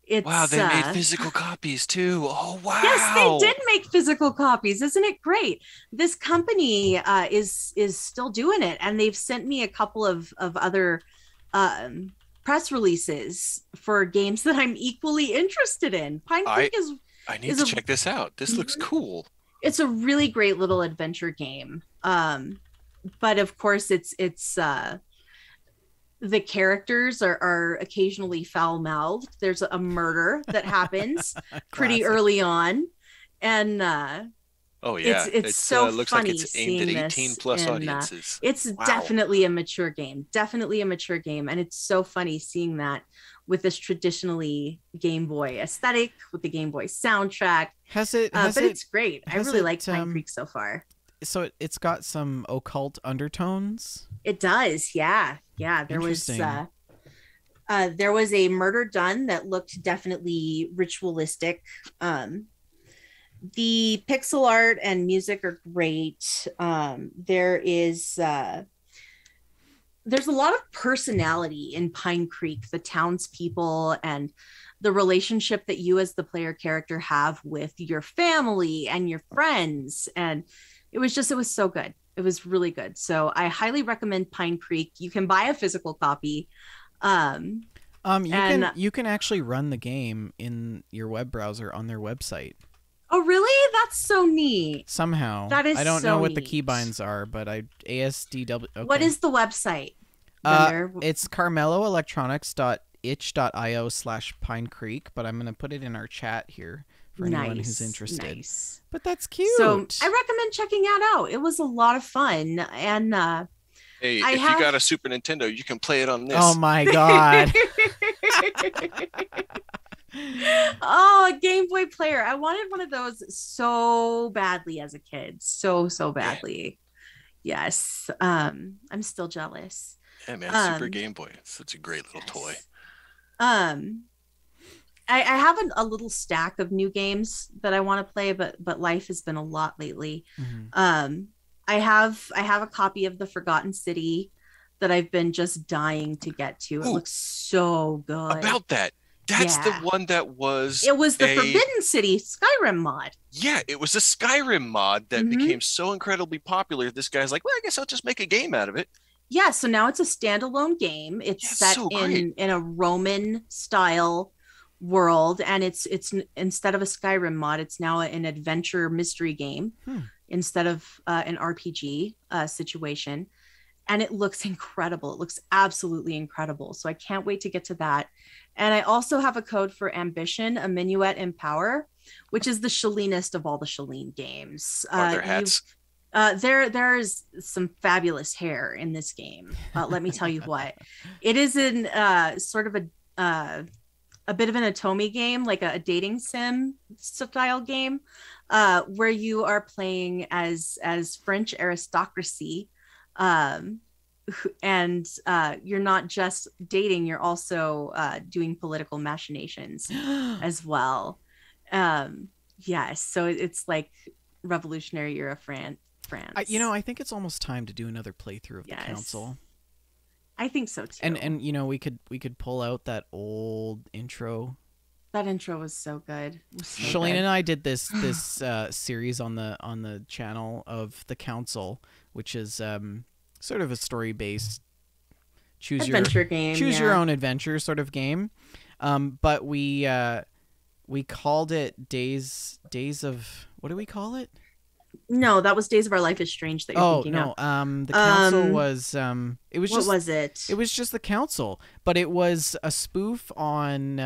it's wow, they made physical copies too. Oh wow. Yes, they did make physical copies. Isn't it great? This company is still doing it, and they've sent me a couple of other press releases for games that I'm equally interested in. Pine Creek I need to check this out. This looks cool. It's a really great little adventure game. But of course it's the characters are occasionally foul-mouthed. There's a murder that happens pretty early on, and it's so looks funny. Like it's aimed at 18+ audiences. It's definitely a mature game, and it's so funny seeing that with this traditionally Game Boy aesthetic, with the Game Boy soundtrack. It's great. I really like Pine Creek so far. So it's got some occult undertones. It does, yeah. There was a murder done that looked definitely ritualistic. The pixel art and music are great. There's a lot of personality in Pine Creek, the townspeople and the relationship that you as the player character have with your family and your friends. And it was so good. It was really good. So I highly recommend Pine Creek. You can buy a physical copy. Um, and You can actually run the game in your web browser on their website. oh, really? That's so neat. Somehow. That is I don't know so what the neat. keybinds are, but ASDW. Okay. What is the website? Vendor? It's carmeloelectronics.itch.io/Pine Creek, but I'm going to put it in our chat here for anyone who's interested. Nice. But that's cute. So I recommend checking that out. It was a lot of fun. And Hey, if you got a Super Nintendo, you can play it on this. Oh my god. Oh, a Game Boy player. I wanted one of those so badly as a kid. So badly. Yes. I'm still jealous. Yeah, man, Super Game Boy. It's such a great little toy. I have a little stack of new games that I want to play, but life has been a lot lately. Mm-hmm. I have a copy of The Forgotten City that I've been just dying to get to. It looks so good. About that. That's the one that was... It was the Forbidden City Skyrim mod. Yeah, it was a Skyrim mod that became so incredibly popular. This guy's like, well, I guess I'll just make a game out of it. Yeah, so now it's a standalone game. It's set in a Roman style world, and it's instead of a Skyrim mod, it's now an adventure mystery game instead of an RPG situation. And it looks incredible. It looks absolutely incredible. So I can't wait to get to that. And I also have a code for Ambition, a Minuet in Power, which is the Shaleneest of all the Shalene games. Are there hats? There's some fabulous hair in this game. Let me tell you what. It is in sort of a bit of an Otome game, like a dating sim style game, where you are playing as French aristocracy. And you're not just dating, you're also doing political machinations as well. Yes, so it's like Revolutionary era France. I think it's almost time to do another playthrough of the council. I think so too. And we could pull out that old intro. That intro was so good. Shalene and I did this series on the channel of the council, which is sort of a story based choose your own adventure sort of game. But we called it Days of, what do we call it? No, that was Days of Our Life is Strange that you're thinking of. The council was what was it? It was just the council, but it was a spoof on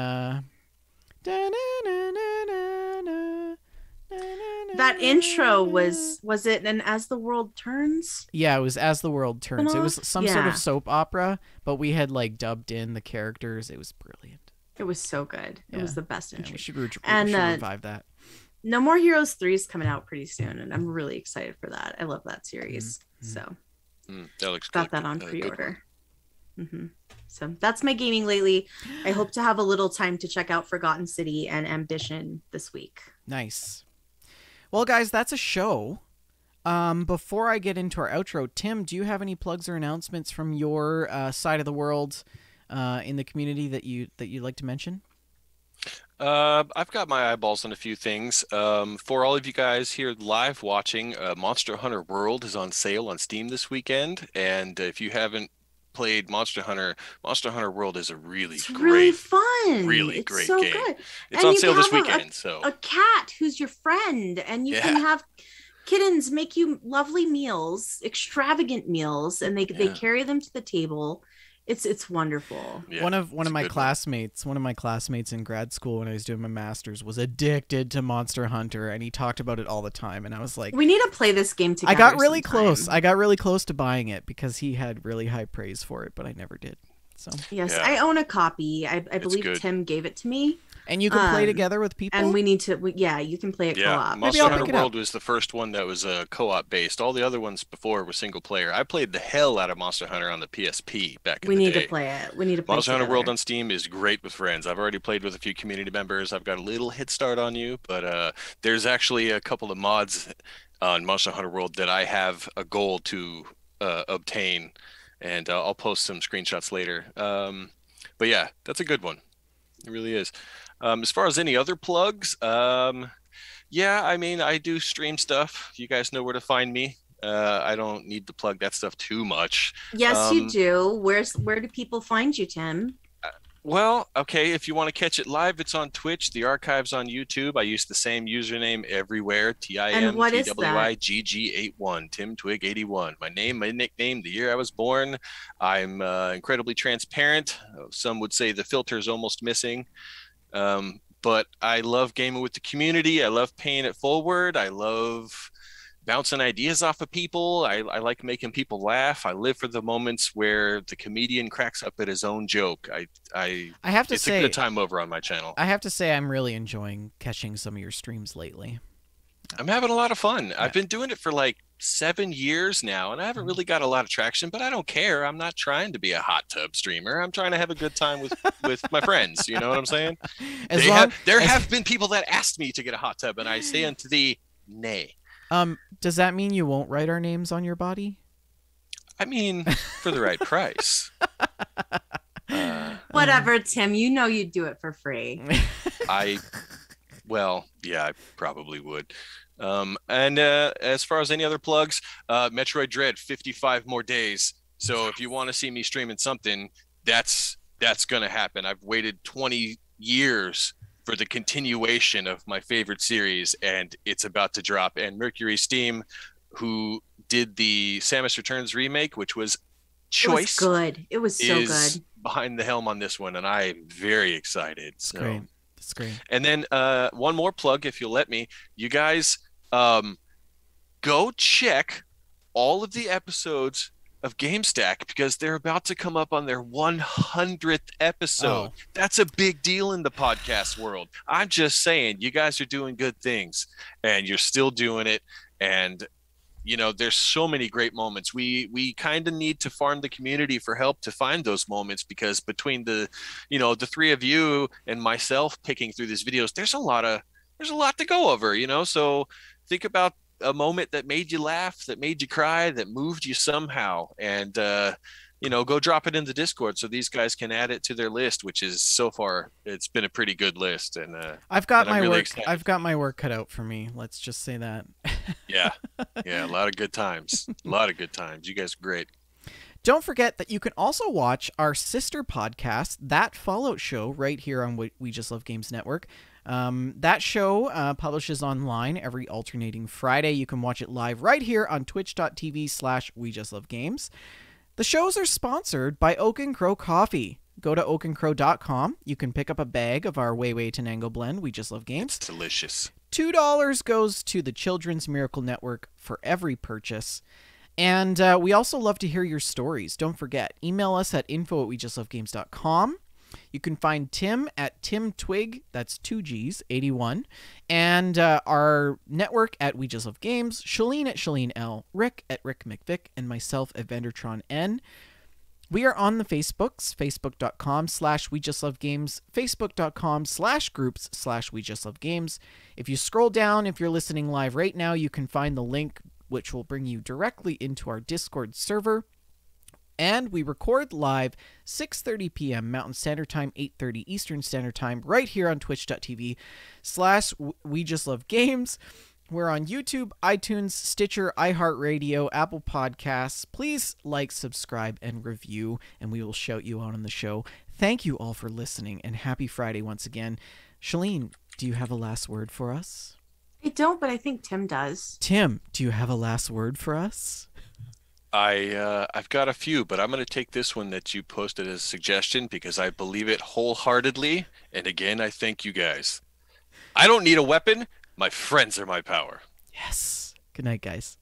that intro was it an As the World Turns? Yeah, it was As the World Turns. It was some sort of soap opera, but we had like dubbed in the characters. It was brilliant. It was so good. It was the best intro. We should revive that. No More Heroes 3 is coming out pretty soon, and I'm really excited for that. I love that series. So that looks got that on pre-order. So that's my gaming lately. I hope to have a little time to check out Forgotten City and Ambition this week. Nice. Well, guys, that's a show. Before I get into our outro, Tim, do you have any plugs or announcements from your side of the world in the community that you'd like to mention? I've got my eyeballs on a few things. For all of you guys here live watching, Monster Hunter World is on sale on Steam this weekend, and if you haven't played Monster Hunter World is a really fun, really great so game. Good. It's on sale this weekend. So a cat who's your friend, and you can have kittens make you lovely meals, extravagant meals, and they carry them to the table. It's wonderful. Yeah, one of my classmates in grad school when I was doing my master's was addicted to Monster Hunter, and he talked about it all the time. And I was like, we need to play this game together. I got really close. I got really close to buying it because he had really high praise for it, but I never did. So yes, I own a copy. I believe good. Tim gave it to me. And you can play together with people. And we need to. You can play it co-op. Monster Hunter World was the first one that was co-op based. All the other ones before were single player. I played the hell out of Monster Hunter on the PSP back in the day. We need to play it. We need to play Monster Hunter World on Steam is great with friends. I've already played with a few community members. I've got a little head start on you, but there's actually a couple of mods on Monster Hunter World that I have a goal to obtain, and I'll post some screenshots later. But yeah, that's a good one. It really is. As far as any other plugs, Yeah, I mean, I do stream stuff. You guys know where to find me. I don't need to plug that stuff too much. Yes, you Um, do. Where do people find you, Tim? well, okay, if you want to catch it live, it's on Twitch. The archive's on YouTube. I use the same username everywhere, And what is that? TimTwigg81, Tim Twig 81. My name, my nickname, the year I was born. I'm incredibly transparent. Some would say the filter's almost missing. But I love gaming with the community. I love paying it forward. I love bouncing ideas off of people. I like making people laugh. I live for the moments where the comedian cracks up at his own joke. I have to It's say, a good time over on my channel. I have to say, I'm really enjoying catching some of your streams lately. I'm having a lot of fun. Yeah. I've been doing it for like 7 years now, and I haven't really got a lot of traction, but I don't care. I'm not trying to be a hot tub streamer. I'm trying to have a good time with my friends. You know what I'm saying? There have been people that asked me to get a hot tub, and I say unto thee, nay. Does that mean you won't write our names on your body? I mean, for the right price. Whatever, Tim. You know you'd do it for free. Well, yeah, I probably would. And as far as any other plugs, Metroid Dread, 55 more days. So if you want to see me streaming something, that's going to happen. I've waited 20 years for the continuation of my favorite series, and it's about to drop. And Mercury Steam, who did the Samus Returns remake, which was choice, it was good. It was so good. Behind the helm on this one, and I'm very excited. That's great. That's great. And then one more plug, if you'll let me. You guys, go check all of the episodes of GameStack because they're about to come up on their 100th episode. Oh. That's a big deal in the podcast world. I'm just saying, you guys are doing good things, and you're still doing it. And you know, there's so many great moments. We kind of need to farm the community for help to find those moments, because between the three of you and myself picking through these videos, there's a lot to go over, you know. So think about a moment that made you laugh, that made you cry, that moved you somehow, and go drop it in the Discord so these guys can add it to their list, which is, so far, it's been a pretty good list. And I've got my work cut out for me. Let's just say that. Yeah, a lot of good times. A lot of good times. You guys are great. Don't forget that you can also watch our sister podcast, That Fallout Show, right here on We Just Love Games Network. That show publishes online every alternating Friday. You can watch it live right here on twitch.tv/We Just Love Games. The shows are sponsored by Oak and Crow Coffee. Go to oakandcrow.com. You can pick up a bag of our Way Tenango blend, We Just Love Games. It's delicious. $2 goes to the Children's Miracle Network for every purchase. And we also love to hear your stories. Don't forget, email us at info@wejustlovegames.com. You can find Tim at TimTwig, that's 2 G's, 81, and our network at We Just Love Games, Shalene at Shalene L, Rick at Rick McVick, and myself at Vendertron N. We are on the Facebooks, facebook.com/We Just Love Games, facebook.com/groups/We Just Love Games. If you scroll down, if you're listening live right now, you can find the link which will bring you directly into our Discord server. And we record live 6:30 p.m. Mountain Standard Time, 8:30 Eastern Standard Time, right here on twitch.tv/We Just Love Games. We're on YouTube, iTunes, Stitcher, iHeartRadio, Apple Podcasts. Please like, subscribe, and review, and we will shout you out on the show. Thank you all for listening, and happy Friday once again. Shalene, do you have a last word for us? I don't, but I think Tim does. Tim, do you have a last word for us? I've got a few, but I'm going to take this one that you posted as a suggestion because I believe it wholeheartedly. And again, I thank you guys. I don't need a weapon. My friends are my power. Yes. Good night, guys.